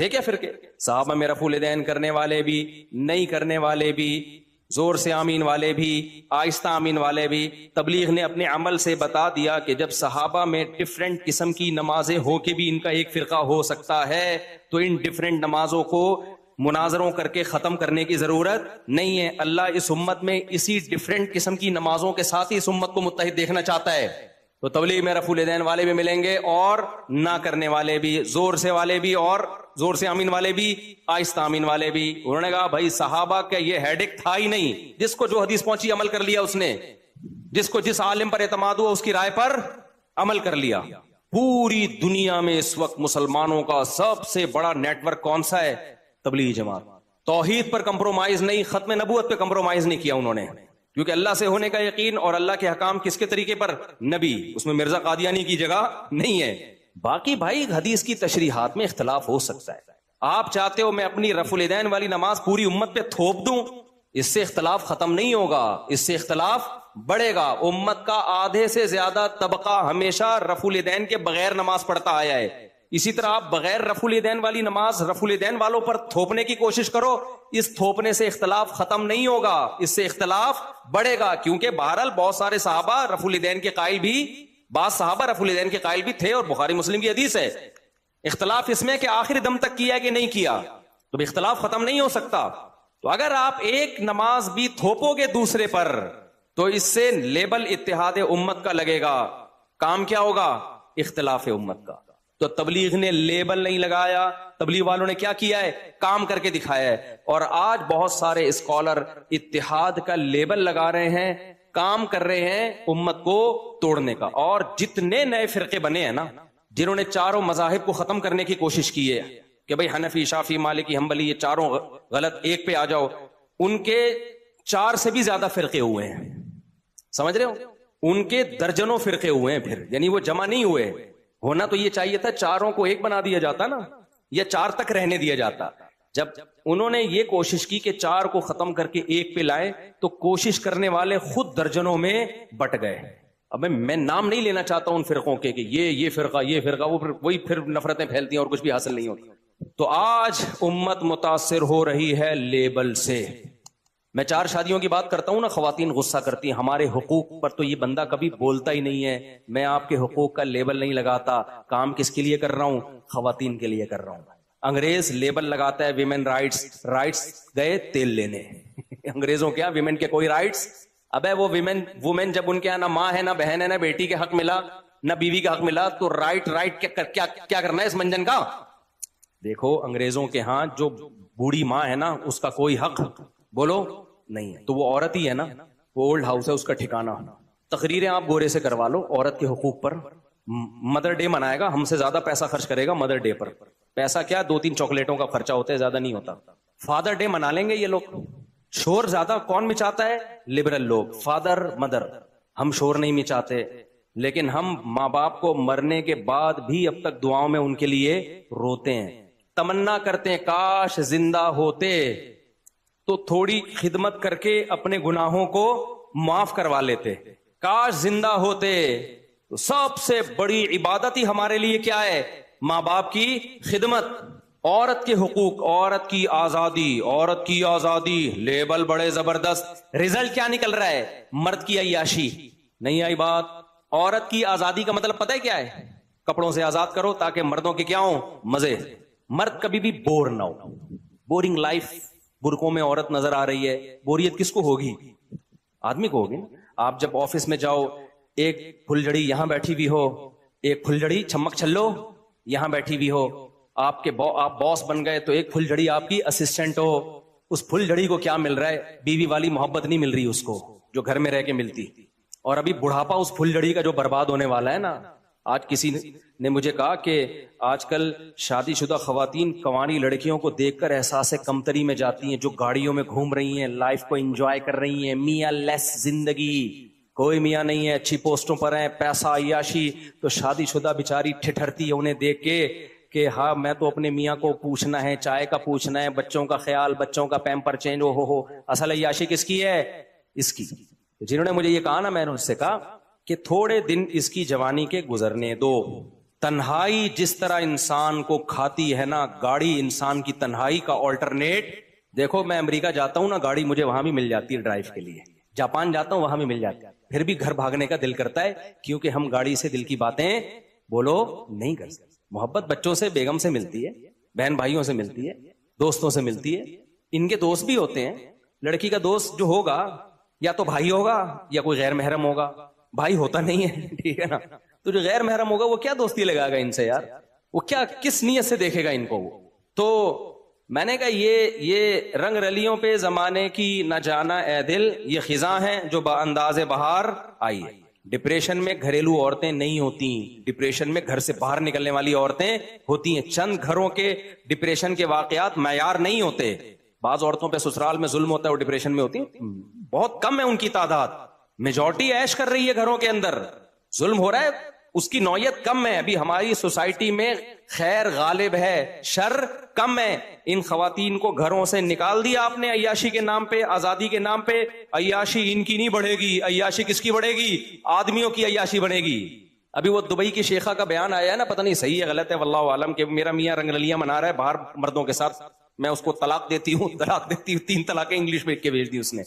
Speaker 1: تھے کیا فرقے؟ صحابہ میں رفع الیدین کرنے والے بھی، نہیں کرنے والے بھی، زور سے آمین والے بھی، آہستہ آمین والے بھی. تبلیغ نے اپنے عمل سے بتا دیا کہ جب صحابہ میں ڈفرینٹ قسم کی نمازیں ہو کے بھی ان کا ایک فرقہ ہو سکتا ہے، تو ان ڈفرینٹ نمازوں کو مناظروں کر کے ختم کرنے کی ضرورت نہیں ہے. اللہ اس امت میں اسی ڈفرینٹ قسم کی نمازوں کے ساتھ ہی اس امت کو متحد دیکھنا چاہتا ہے. تو تبلیغ میں رفع الیدین والے بھی ملیں گے اور نہ کرنے والے بھی، زور سے والے بھی اور زور سے آمین والے بھی، آہستہ آمین والے بھی. انہوں نے کہا بھائی صحابہ کا یہ ہیڈک تھا ہی نہیں، جس کو جو حدیث پہنچی عمل کر لیا اس نے، جس کو جس عالم پر اعتماد ہوا اس کی رائے پر عمل کر لیا. پوری دنیا میں اس وقت مسلمانوں کا سب سے بڑا نیٹ ورک کون سا ہے؟ تبلیغی جماعت. توحید پر کمپرومائز نہیں، ختم نبوت پہ کمپرومائز نہیں کیا انہوں نے، کیونکہ اللہ سے ہونے کا یقین اور اللہ کے حکام کس کے طریقے پر؟ نبی. اس میں مرزا قادیانی کی جگہ نہیں ہے. باقی بھائی حدیث کی تشریحات میں اختلاف ہو سکتا ہے. آپ چاہتے ہو میں اپنی رفع الیدین والی نماز پوری امت پہ تھوپ دوں، اس سے اختلاف ختم نہیں ہوگا، اس سے اختلاف بڑھے گا. امت کا آدھے سے زیادہ طبقہ ہمیشہ رفع الیدین کے بغیر نماز پڑھتا آیا ہے. اسی طرح آپ بغیر رفع الیدین والی نماز رفع الیدین والوں پر تھوپنے کی کوشش کرو، اس تھوپنے سے اختلاف ختم نہیں ہوگا، اس سے اختلاف بڑھے گا. کیونکہ بہرحال بہت سارے صحابہ رفع الیدین کے قائل بھی، بعض صحابہ رفع الیدین کے قائل بھی تھے، اور بخاری مسلم کی حدیث ہے. اختلاف اس میں کہ آخری دم تک کیا کہ نہیں کیا، تو اختلاف ختم نہیں ہو سکتا. تو اگر آپ ایک نماز بھی تھوپو گے دوسرے پر، تو اس سے لیبل اتحاد امت کا لگے گا. کام کیا ہوگا؟ اختلاف امت کا. تو تبلیغ نے لیبل نہیں لگایا، تبلیغ والوں نے کیا کیا ہے؟ کام کر کے دکھایا ہے. اور آج بہت سارے اسکالر اتحاد کا لیبل لگا رہے ہیں، کام کر رہے ہیں امت کو توڑنے کا. اور جتنے نئے فرقے بنے ہیں نا، جنہوں نے چاروں مذاہب کو ختم کرنے کی کوشش کی ہے کہ بھئی حنفی، شافعی، مالکی، حنبلی یہ چاروں غلط، ایک پہ آ جاؤ، ان کے 4 سے بھی زیادہ فرقے ہوئے ہیں. سمجھ رہے ہو؟ ان کے درجنوں فرقے ہوئے ہیں پھر، یعنی وہ جمع نہیں ہوئے. ہونا تو یہ چاہیے تھا چاروں کو ایک بنا دیا جاتا نا، یا 4 تک رہنے دیا جاتا. جب انہوں نے یہ کوشش کی کہ 4 کو ختم کر کے ایک پہ لائیں، تو کوشش کرنے والے خود درجنوں میں بٹ گئے. اب میں نام نہیں لینا چاہتا ان فرقوں کے کہ یہ فرقہ وہ وہی پھر نفرتیں پھیلتی ہیں اور کچھ بھی حاصل نہیں ہوتی. تو آج امت متاثر ہو رہی ہے لیبل سے. میں 4 شادیوں کی بات کرتا ہوں نا، خواتین غصہ کرتی ہیں ہمارے حقوق پر، تو یہ بندہ کبھی بولتا ہی نہیں ہے میں آپ کے حقوق کا لیبل نہیں لگاتا. کام کس کے لیے کر رہا ہوں؟ خواتین کے لیے کر رہا ہوں. انگریز لیبل لگاتا ہے ویمن رائٹس گئے تیل لینے. انگریزوں کیا ویمن کے کوئی رائٹس؟ ابے وہ وومن جب ان کے یہاں نہ ماں ہے، نہ بہن ہے، نہ بیٹی کے حق ملا، نہ بیوی کا حق ملا، تو رائٹ کیا کرنا ہے اس منجن کا؟ دیکھو انگریزوں کے ہاں جو بوڑھی ماں ہے نا، اس کا کوئی حق بولو نہیں ہے، تو وہ عورت ہی ہے نا، وہ اولڈ ہاؤس ہے اس کا ٹھکانہ. تقریریں آپ گورے سے کروا لو عورت کے حقوق پر. مدر ڈے منائے گا، ہم سے زیادہ پیسہ خرچ کرے گا مدر ڈے پر. پیسہ کیا 2-3 چاکلیٹوں کا خرچہ ہوتا ہے، زیادہ نہیں ہوتا. فادر ڈے منا لیں گے یہ لوگ. شور زیادہ کون مچاتا ہے؟ لبرل لوگ. فادر مدر، ہم شور نہیں مچاتے، لیکن ہم ماں باپ کو مرنے کے بعد بھی اب تک دعاؤں میں ان کے لیے روتے ہیں، تمنا کرتے ہیں کاش زندہ ہوتے تو تھوڑی خدمت کر کے اپنے گناہوں کو معاف کروا لیتے. کاش زندہ ہوتے. تو سب سے بڑی عبادت ہی ہمارے لیے کیا ہے؟ ماں باپ کی خدمت. عورت کے حقوق، عورت کی آزادی، لیبل بڑے زبردست. رزلٹ کیا نکل رہا ہے؟ مرد کی عیاشی. نہیں آئی بات؟ عورت کی آزادی کا مطلب پتہ ہے کیا ہے؟ کپڑوں سے آزاد کرو تاکہ مردوں کے کیا ہوں؟ مزے. مرد کبھی بھی بور نہ ہو. بورنگ لائف، برقعوں میں عورت نظر آ رہی ہے، بوریت کس کو ہوگی؟ آدمی کو ہوگی. آپ جب آفس میں جاؤ، ایک پھلجڑی یہاں بیٹھی ہوئی ہو، ایک پھلجڑی چھمک چھلو یہاں بیٹھی ہوئی ہو. آپ باس بن گئے تو ایک پھلجڑی آپ کی اسسٹنٹ ہو. اس پھلجڑی کو کیا مل رہا ہے؟ بیوی والی محبت نہیں مل رہی اس کو جو گھر میں رہ کے ملتی. اور ابھی بڑھاپا اس پھلجڑی کا جو برباد ہونے والا ہے نا. آج کسی نے مجھے کہا کہ آج کل شادی شدہ خواتین کوانی لڑکیوں کو دیکھ کر احساس کمتری میں جاتی ہیں، جو گاڑیوں میں گھوم رہی ہیں، لائف کو انجوائے کر رہی ہیں، میاں لیس زندگی، کوئی میاں نہیں ہے، اچھی پوسٹوں پر ہیں، پیسہ عیاشی. تو شادی شدہ بیچاری ٹھٹھرتی ہے انہیں دیکھ کے کہ ہاں میں تو اپنے میاں کو پوچھنا ہے، چائے کا پوچھنا ہے، بچوں کا خیال، بچوں کا پیمپر چینج. ہو اصل عیاشی کس کی ہے؟ اس کی. جنہوں نے مجھے یہ کہا نا، میں نے اس سے کہا کہ تھوڑے دن اس کی جوانی کے گزرنے دو، تنہائی جس طرح انسان کو کھاتی ہے نا، گاڑی انسان کی تنہائی کا آلٹرنیٹ. دیکھو میں امریکہ جاتا ہوں نا، گاڑی مجھے وہاں بھی مل جاتی ہے ڈرائیو کے لیے. جاپان جاتا ہوں وہاں بھی مل جاتی ہے، پھر بھی گھر بھاگنے کا دل کرتا ہے، کیونکہ ہم گاڑی سے دل کی باتیں بولو نہیں کر سکتے. محبت بچوں سے، بیگم سے ملتی ہے، بہن بھائیوں سے ملتی ہے، دوستوں سے ملتی ہے. ان کے دوست بھی ہوتے ہیں. لڑکی کا دوست جو ہوگا یا تو بھائی ہوگا یا کوئی غیر محرم ہوگا. بھائی ہوتا نہیں ہے، ٹھیک ہے نا. تو جو غیر محرم ہوگا وہ کیا دوستی لگائے گا ان سے یار؟ وہ کیا کس نیت سے دیکھے گا ان کو؟ وہ تو میں نے کہا یہ رنگ رلیوں پہ زمانے کی نہ جانا اے دل، یہ خزاں ہیں جو بانداز بہار آئی ہے. ڈپریشن میں گھریلو عورتیں نہیں ہوتی، ڈپریشن میں گھر سے باہر نکلنے والی عورتیں ہوتی ہیں. چند گھروں کے ڈپریشن کے واقعات معیار نہیں ہوتے. بعض عورتوں پہ سسرال میں ظلم ہوتا ہے، وہ ڈپریشن میں ہوتی ہیں، بہت کم ہے ان کی تعداد. میجورٹی عیش کر رہی ہے گھروں کے اندر، ظلم ہو رہا ہے، اس کی نوعیت کم ہے. ابھی ہماری سوسائٹی میں خیر غالب ہے، شر کم ہے. ان خواتین کو گھروں سے نکال دیا آپ نے عیاشی کے نام پہ، آزادی کے نام پہ. عیاشی ان کی نہیں بڑھے گی، عیاشی کس کی بڑھے گی؟ آدمیوں کی عیاشی بنے گی. ابھی وہ دبئی کی شیخہ کا بیان آیا ہے نا، پتہ نہیں صحیح ہے غلط ہے واللہ عالم، کہ میرا میاں رنگ رلیاں منا رہا ہے باہر مردوں کے ساتھ، میں اس کو طلاق دیتی ہوں 3 طلاقیں انگلش میں کے بھیج دی اس نے.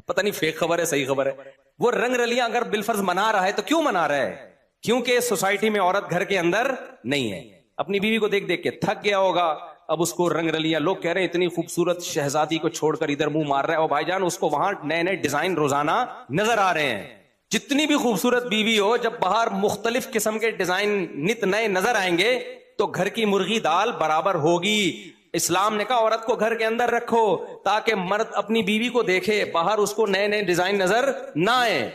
Speaker 1: پتہ نہیں فیک خبر ہے صحیح خبر ہے. وہ رنگ رلیاں اگر بالفرض منا رہا ہے تو کیوں منا رہا ہے؟ کیونکہ سوسائٹی میں عورت گھر کے اندر نہیں ہے. اپنی بیوی کو دیکھ دیکھ کے تھک گیا ہوگا، اب اس کو رنگ رلیاں. لوگ کہہ رہے ہیں اتنی خوبصورت شہزادی کو چھوڑ کر ادھر منہ مار رہا ہے. اور بھائی جان اس کو وہاں نئے نئے ڈیزائن روزانہ نظر آ رہے ہیں. جتنی بھی خوبصورت بیوی ہو، جب باہر مختلف قسم کے ڈیزائن نت نئے نظر آئیں گے تو گھر کی مرغی دال برابر ہوگی. اسلام نے کہا عورت کو گھر کے اندر رکھو تاکہ مرد اپنی بیوی کو دیکھے، باہر اس کو نئے نئے ڈیزائن نظر نہ آئے.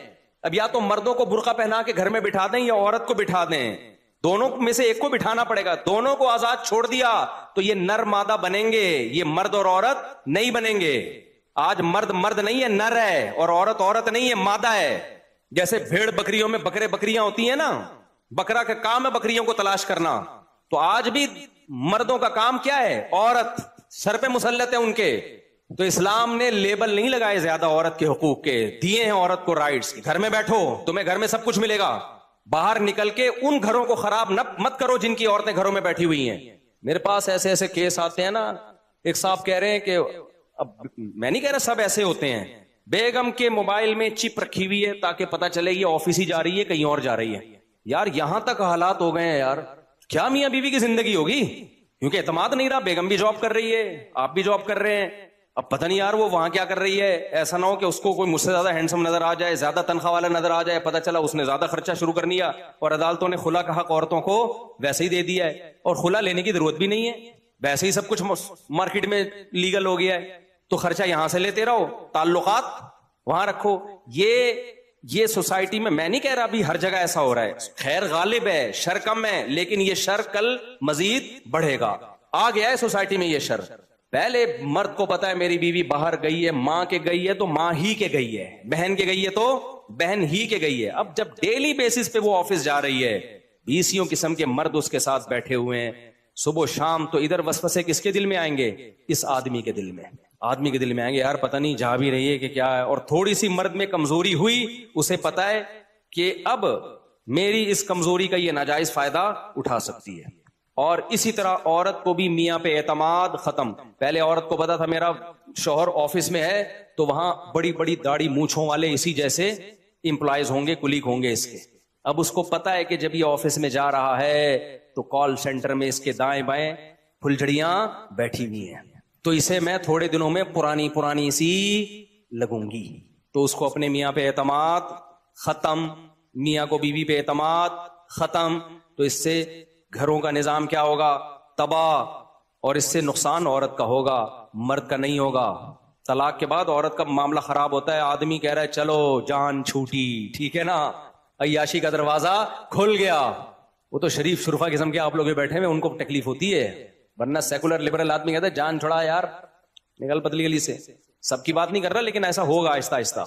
Speaker 1: اب یا تو مردوں کو برقع پہنا کے گھر میں بٹھا دیں یا عورت کو بٹھا دیں، دونوں میں سے ایک کو بٹھانا پڑے گا. دونوں کو آزاد چھوڑ دیا تو یہ نر مادہ بنیں گے، یہ مرد اور عورت نہیں بنیں گے. آج مرد مرد نہیں ہے، نر ہے، اور عورت عورت نہیں ہے، مادہ ہے. جیسے بھیڑ بکریوں میں بکرے بکریاں ہوتی ہیں نا، بکرا کا کام ہے بکریوں کو تلاش کرنا، تو آج بھی مردوں کا کام کیا ہے؟ عورت سر پہ مسلط ہے ان کے. تو اسلام نے لیبل نہیں لگائے زیادہ عورت کے حقوق کے، دیے ہیں عورت کو رائٹس. گھر میں بیٹھو، تمہیں گھر میں سب کچھ ملے گا. باہر نکل کے ان گھروں کو خراب مت کرو جن کی عورتیں گھروں میں بیٹھی ہوئی ہیں. میرے پاس ایسے ایسے کیس آتے ہیں نا. ایک صاحب کہہ رہے ہیں کہ اب میں نہیں کہہ رہا سب ایسے ہوتے ہیں، بیگم کے موبائل میں چپ رکھی ہوئی ہے تاکہ پتہ چلے یہ آفس ہی جا رہی ہے کہیں اور جا رہی ہے. یار یہاں تک حالات ہو گئے ہیں یار، کیا میاں بیوی کی زندگی ہوگی؟ کیونکہ اعتماد نہیں رہا. بیگم بھی جاب کر رہی ہے، آپ بھی جاب کر رہے ہیں. اب پتہ نہیں یار وہ وہاں کیا کر رہی ہے. ایسا نہ ہو کہ اس کو کوئی مجھ سے زیادہ ہینڈسم نظر آ جائے، زیادہ تنخواہ والا نظر آ جائے، پتہ چلا اس نے زیادہ خرچہ شروع کر دیا اور عدالتوں نے خلا کا حق عورتوں کو ویسے ہی دے دیا ہے، اور خلا لینے کی ضرورت بھی نہیں ہے، ویسے ہی سب کچھ مارکیٹ میں لیگل ہو گیا ہے. تو خرچہ یہاں سے لیتے رہو، تعلقات وہاں رکھو. یہ سوسائٹی میں نہیں کہہ رہا ابھی ہر جگہ ایسا ہو رہا ہے، خیر غالب ہے، شر کم ہے، لیکن یہ شر کل مزید بڑھے گا. آ گیا ہے سوسائٹی میں یہ شر. پہلے مرد کو پتا ہے میری بیوی باہر گئی ہے، ماں کے گئی ہے تو ماں ہی کے گئی ہے، بہن کے گئی ہے تو بہن ہی کے گئی ہے. اب جب ڈیلی بیسس پہ وہ آفس جا رہی ہے، 20 قسم کے مرد اس کے ساتھ بیٹھے ہوئے ہیں صبح و شام، تو ادھر وسوسے کس کے دل میں آئیں گے؟ اس آدمی کے دل میں. آدمی کے دل میں آئیں گے یار پتہ نہیں جا بھی رہی ہے کہ کیا ہے. اور تھوڑی سی مرد میں کمزوری ہوئی، اسے پتا ہے کہ اب میری اس کمزوری کا یہ ناجائز فائدہ اٹھا سکتی ہے. اور اسی طرح عورت کو بھی میاں پہ اعتماد ختم. پہلے عورت کو پتا تھا میرا شوہر آفس میں ہے تو وہاں بڑی بڑی داڑھی مونچھوں والے اسی جیسے امپلائیز ہوں گے، کلیگ ہوں گے اس کے. اب اس کو پتا ہے کہ جب یہ آفس میں جا رہا ہے تو کال سینٹر میں اس کے دائیں بائیں پھلجھڑیاں بیٹھی ہوئی ہیں، تو اسے میں تھوڑے دنوں میں پرانی سی لگوں گی. تو اس کو اپنے میاں پہ اعتماد ختم، میاں کو بیوی پہ اعتماد ختم. تو اس سے گھروں کا نظام کیا ہوگا؟ تباہ. اور اس سے نقصان عورت کا ہوگا، مرد کا نہیں ہوگا. طلاق کے بعد عورت کا معاملہ خراب ہوتا ہے. آدمی کہہ رہا ہے چلو جان چھوٹی، ٹھیک ہے نا، عیاشی کا دروازہ کھل گیا. وہ تو شریف شرفا قسم کے آپ لوگ بیٹھے ہوئے ان کو تکلیف ہوتی ہے، ورنہ سیکولر لبرل آدمی کہتا ہے جان چھوڑا یار، نکل پتلی گلی سے. سب کی بات نہیں کر رہا لیکن ایسا ہوگا آہستہ آہستہ.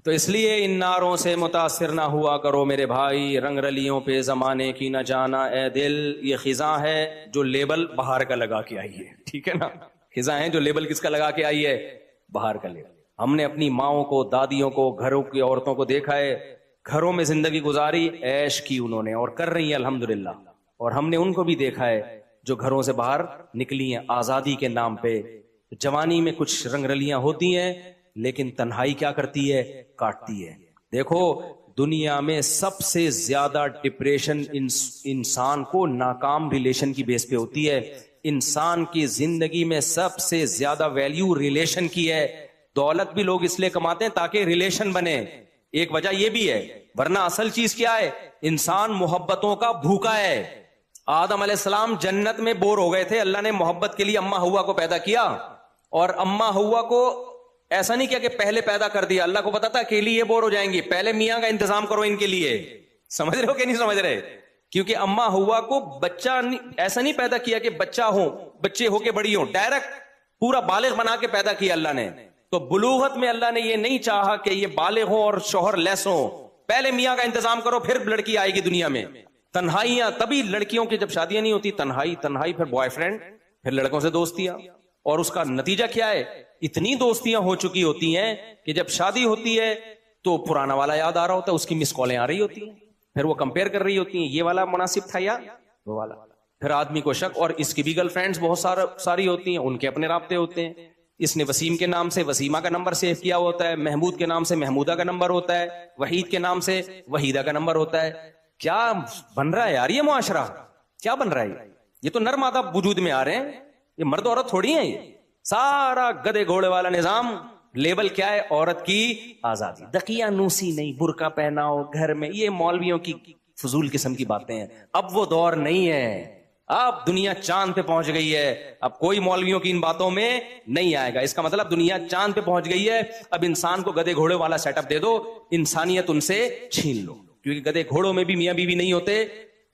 Speaker 1: تو اس لیے ان ناروں سے متاثر نہ ہوا کرو میرے بھائی، رنگ رلیوں پہ زمانے کی نہ جانا اے دل. یہ خزاں ہے جو لیبل باہر کا لگا کے آئی ہے، ٹھیک ہے نا. خزاں ہیں جو لیبل کس کا لگا کے آئی ہے؟ باہر کا لیبل. ہم نے اپنی ماؤں کو، دادیوں کو، گھروں کی عورتوں کو دیکھا ہے، گھروں میں زندگی گزاری، عیش کی انہوں نے اور کر رہی ہیں الحمدللہ. اور ہم نے ان کو بھی دیکھا ہے جو گھروں سے باہر نکلی ہیں آزادی کے نام پہ. جوانی میں کچھ رنگ رلیاں ہوتی ہیں لیکن تنہائی کیا کرتی ہے؟ کاٹتی ہے. دیکھو دنیا میں سب سے زیادہ ڈپریشن انسان کو ناکام ریلیشن کی بیس پہ ہوتی ہے. انسان کی زندگی میں سب سے زیادہ ویلیو ریلیشن کی ہے. دولت بھی لوگ اس لیے کماتے ہیں تاکہ ریلیشن بنے. ایک وجہ یہ بھی ہے, ورنہ اصل چیز کیا ہے؟ انسان محبتوں کا بھوکا ہے. آدم علیہ السلام جنت میں بور ہو گئے تھے, اللہ نے محبت کے لیے اما ہوا کو پیدا کیا, اور اما ہوا کو ایسا نہیں کیا کہ پہلے پیدا کر دیا. اللہ کو پتا تھا اکیلی یہ بور ہو جائیں گی, پہلے میاں کا انتظام کرو ان کے لیے. سمجھ رہے ہو کہ نہیں سمجھ رہے؟ کیونکہ اما ہوا کو بچہ ایسا نہیں پیدا کیا کہ بچہ ہو, بچے ہو کے بڑی ہو, ڈائریکٹ پورا بالغ بنا کے پیدا کیا اللہ نے. تو بلوغت میں اللہ نے یہ نہیں چاہا کہ یہ بالغ ہو اور شوہر لیس ہو, پہلے میاں کا انتظام کرو پھر لڑکی آئے گی دنیا میں. تنہائیاں, تبھی لڑکیوں کی جب شادیاں نہیں ہوتی, تنہائی, پھر بوائے فرینڈ, پھر لڑکوں سے دوستیاں, اور اس کا نتیجہ کیا ہے؟ اتنی دوستیاں ہو چکی ہوتی ہیں کہ جب شادی ہوتی ہے تو پرانا والا یاد آ رہا ہوتا ہے, اس کی مس کالیں آ رہی ہوتی ہیں, پھر وہ کمپیئر کر رہی ہوتی ہیں, یہ والا مناسب تھا یا وہ والا. پھر آدمی کو شک, اور اس کی بھی گرل فرینڈز بہت ساری ہوتی ہیں, ان کے اپنے رابطے ہوتے ہیں. اس نے وسیم کے نام سے وسیمہ کا نمبر سیو کیا ہوتا ہے, محمود کے نام سے محمودہ کا نمبر ہوتا ہے, وحید کے نام سے وحیدہ کا نمبر ہوتا ہے. کیا بن رہا ہے یار یہ معاشرہ؟ کیا بن رہا ہے؟ یہ تو نر مادہ وجود میں آ رہے ہیں, یہ مرد عورت تھوڑی ہیں. یہ سارا گدے گھوڑے والا نظام, لیبل کیا ہے؟ عورت کی آزادی. دقیہ نوسی نہیں, برقع پہناؤ گھر میں, یہ مولویوں کی فضول قسم کی باتیں ہیں. اب وہ دور نہیں ہے, اب دنیا چاند پہ پہنچ گئی ہے, اب کوئی مولویوں کی ان باتوں میں نہیں آئے گا. اس کا مطلب دنیا چاند پہ پہنچ گئی ہے, اب انسان کو گدے گھوڑے والا سیٹ اپ دے دو, انسانیت ان سے چھین لو. کیونکہ گدے گھوڑوں میں بھی میاں بیوی نہیں ہوتے,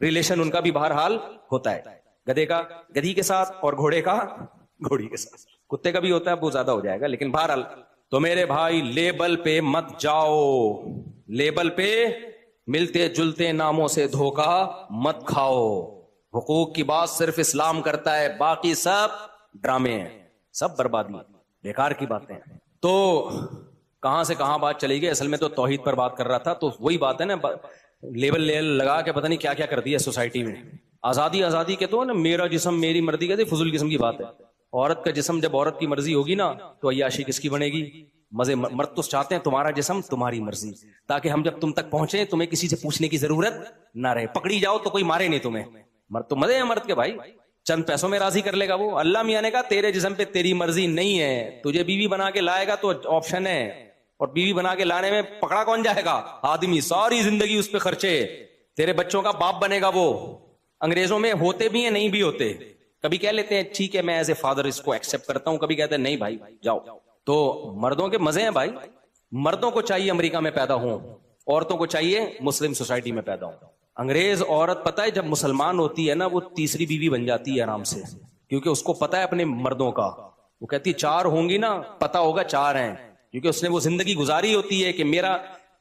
Speaker 1: ریلیشن ان کا بھی بہرحال ہوتا ہے, گدے کا گدھی کے ساتھ اور گھوڑے کا گھوڑی کے ساتھ. کتے کا بھی ہوتا ہے, وہ زیادہ ہو جائے گا, لیکن بہرحال. تو میرے بھائی لیبل پہ مت جاؤ, لیبل پہ ملتے جلتے ناموں سے دھوکا مت کھاؤ. حقوق کی بات صرف اسلام کرتا ہے, باقی سب ڈرامے ہیں, سب بربادی, بیکار کی باتیں ہیں. تو کہاں سے کہاں بات چلی گئی؟ اصل میں تو توحید پر بات کر رہا تھا. تو وہی بات ہے نا, لیبل لگا کے پتہ نہیں کیا کیا کر دیا سوسائٹی میں. آزادی کے تو نا, میرا جسم میری مرضی, کہتے فضول قسم کی بات ہے. عورت کا جسم جب عورت کی مرضی ہوگی نا تو عیاشی کس کی بنے گی؟ مزے. مرد تو چاہتے ہیں تمہارا جسم تمہاری مرضی, تاکہ ہم جب تم تک پہنچے تمہیں کسی سے پوچھنے کی ضرورت نہ رہے, پکڑی جاؤ تو کوئی مارے نہیں تمہیں. مرد تو مزے ہیں مرد کے بھائی, چند پیسوں میں راضی کر لے گا وہ. اللہ میاں نے کہا تیرے جسم پہ تیری مرضی نہیں ہے, تجھے بیوی بنا کے لائے گا تو آپشن ہے, اور بیوی بنا کے لانے میں پکڑا کون جائے گا؟ آدمی. ساری زندگی اس پہ خرچے, تیرے بچوں کا باپ بنے گا وہ. انگریزوں میں ہوتے بھی ہیں, نہیں بھی ہوتے. کبھی کہہ لیتے ہیں ٹھیک ہے میں ایز اے فادر اس کو ایکسپٹ کرتا ہوں, کبھی کہتے ہیں نہیں بھائی جاؤ. تو مردوں کے مزے ہیں بھائی. مردوں کو چاہیے امریکہ میں پیدا ہوں, عورتوں کو چاہیے مسلم سوسائٹی میں پیدا ہوں. انگریز عورت پتہ ہے جب مسلمان ہوتی ہے نا, وہ تیسری بیوی بن جاتی ہے آرام سے, کیونکہ اس کو پتا ہے اپنے مردوں کا. وہ کہتی 4 ہوں گی نا, پتا ہوگا 4 ہیں, کیونکہ اس نے وہ زندگی گزاری ہوتی ہے کہ میرا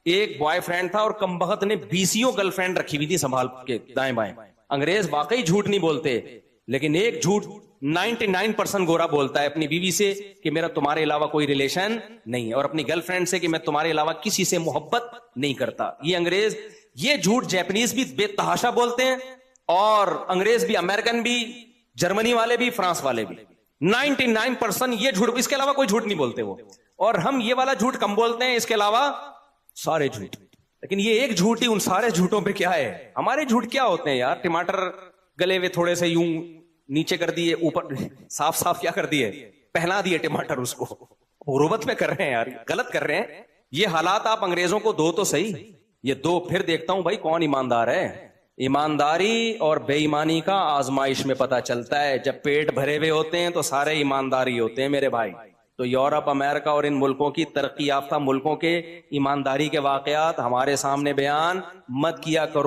Speaker 1: ایک بوائے فرینڈ تھا اور کمبخت نے 20 گرل فرینڈ رکھی ہوئی تھی سنبھال کے دائیں بائیں. انگریز واقعی جھوٹ نہیں بولتے, لیکن ایک جھوٹ 99% گورا بولتا ہے اپنی بیوی سے کہ میرا تمہارے علاوہ کوئی ریلیشن نہیں ہے, اور اپنی گرل فرینڈ سے کہ میں تمہارے علاوہ کسی سے محبت نہیں کرتا. یہ انگریز, یہ جھوٹ جیپنیز بھی بے تحاشا بولتے ہیں, اور انگریز بھی, امریکن بھی, جرمنی والے بھی, فرانس والے بھی. 99% یہ جھوٹ, اس کے علاوہ کوئی جھوٹ نہیں بولتے وہ. اور ہم یہ والا جھوٹ کم بولتے ہیں, اس کے علاوہ سارے جھوٹ. لیکن یہ ایک جھوٹ ہی ان سارے جھوٹوں پہ کیا ہے. ہمارے جھوٹ کیا ہوتے ہیں یار؟ ٹماٹر گلے ہوئے تھوڑے سے یوں نیچے کر دیے, اوپر صاف کیا کر دیے, پہنا دیے ٹماٹر اس کو. غربت میں کر رہے ہیں یار, غلط کر رہے ہیں. یہ حالات آپ انگریزوں کو دو تو صحیح, یہ دو, پھر دیکھتا ہوں بھائی کون ایماندار ہے. ایمانداری اور بے ایمانی کا آزمائش میں پتا چلتا ہے. جب پیٹ بھرے ہوئے ہوتے ہیں تو سارے ایمانداری ہوتے ہیں میرے بھائی. تو یورپ, امریکہ اور ان ملکوں کی ترقی یافتہ ملکوں کے ایمانداری کے واقعات ہمارے سامنے بیان مت کیا کرو.